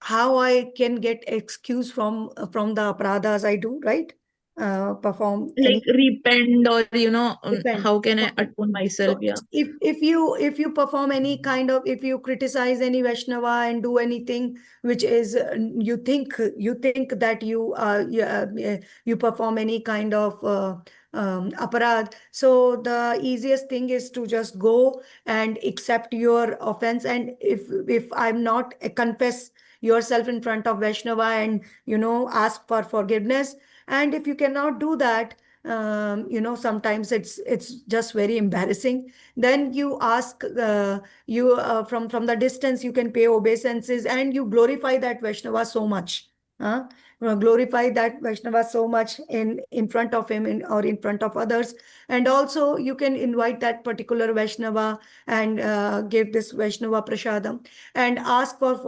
how I can get excuse from the apradhas I do, right? Perform Like any repent, or repent. how can I Okay. atone myself? So Yeah. if you perform any kind of, if you criticize any Vaishnava and do anything which is you think that you perform any kind of aparad, so the easiest thing is to just go and accept your offense, and if I'm not confess yourself in front of Vaishnava and ask for forgiveness. And if you cannot do that, sometimes it's just very embarrassing. Then you ask, from the distance you can pay obeisances, and you glorify that Vaishnava so much. Huh? Glorify that Vaishnava so much in front of him, or in front of others. And also you can invite that particular Vaishnava and give this Vaishnava prasadam and ask for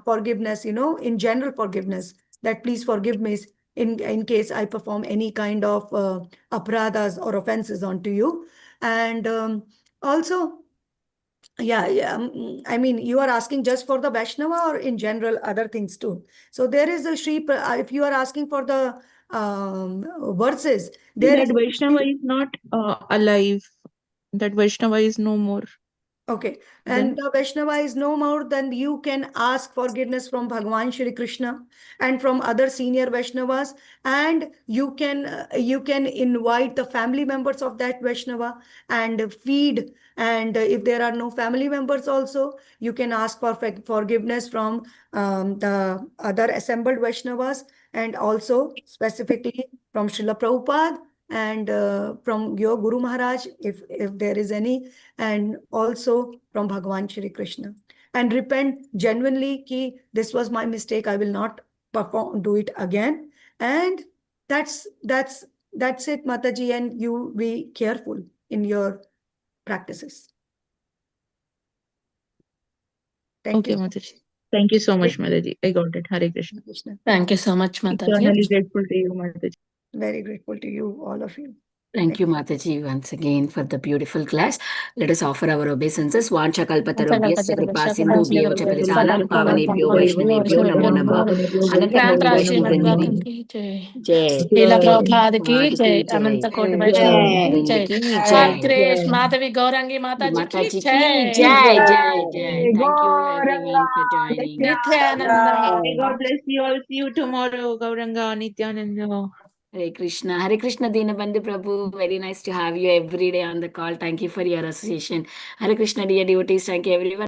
forgiveness, in general forgiveness, that please forgive me in case I perform any kind of apradhas or offenses onto you. And also, I mean, you are asking just for the Vaishnava or in general other things too. So there is a if you are asking for the verses, there That is Vaishnava is not alive. That Vaishnava is no more. okay, Then and the Vaishnava is no more, then you can ask forgiveness from Bhagwan Shri Krishna and from other senior Vaishnavas, and you can invite the family members of that Vaishnava and feed. And if there are no family members also, you can ask for forgiveness from the other assembled Vaishnavas, and also specifically from Srila Prabhupada and from your Guru Maharaj, if there is any, and also from Bhagwan Shri Krishna, and repent genuinely ki this was my mistake, I will not do it again. And that's it, Mataji, and you be careful in your practices. Thank okay, you. Mataji. Thank you so much, Mataji. I got it. Hare Krishna. Krishna. Thank you so much, Mataji. Eternally grateful to you, Mataji. Very grateful to you, all of you. Thank you, Mataji, once again for the beautiful class. Let us offer our obeisances. Vancha kalpatarubhyasya kripa sindhubhyev cha paritanam pavanebhyo vaishnavebhyo namo namo. Ananta koti Vaishnav Vrindini. Jai. Srila Jai. Prabhupada ki Prabhupada jai, ki jai. Ananta Koti Vaishnava Vaishnav ki Vrind jai, ki Hare jai. Krish, Madhavi Gaurangi Mataji ki Mataji ki jai. jai, jai, jai. Thank you everyone for joining. Nityananda. May God bless you all. See you tomorrow, Gauranga, Nityananda. Hare Krishna. Hare Krishna, Dinabandhu Prabhu. Very nice to have you every day on the call. Thank you for your association. Hare Krishna, dear devotees. Thank you everyone.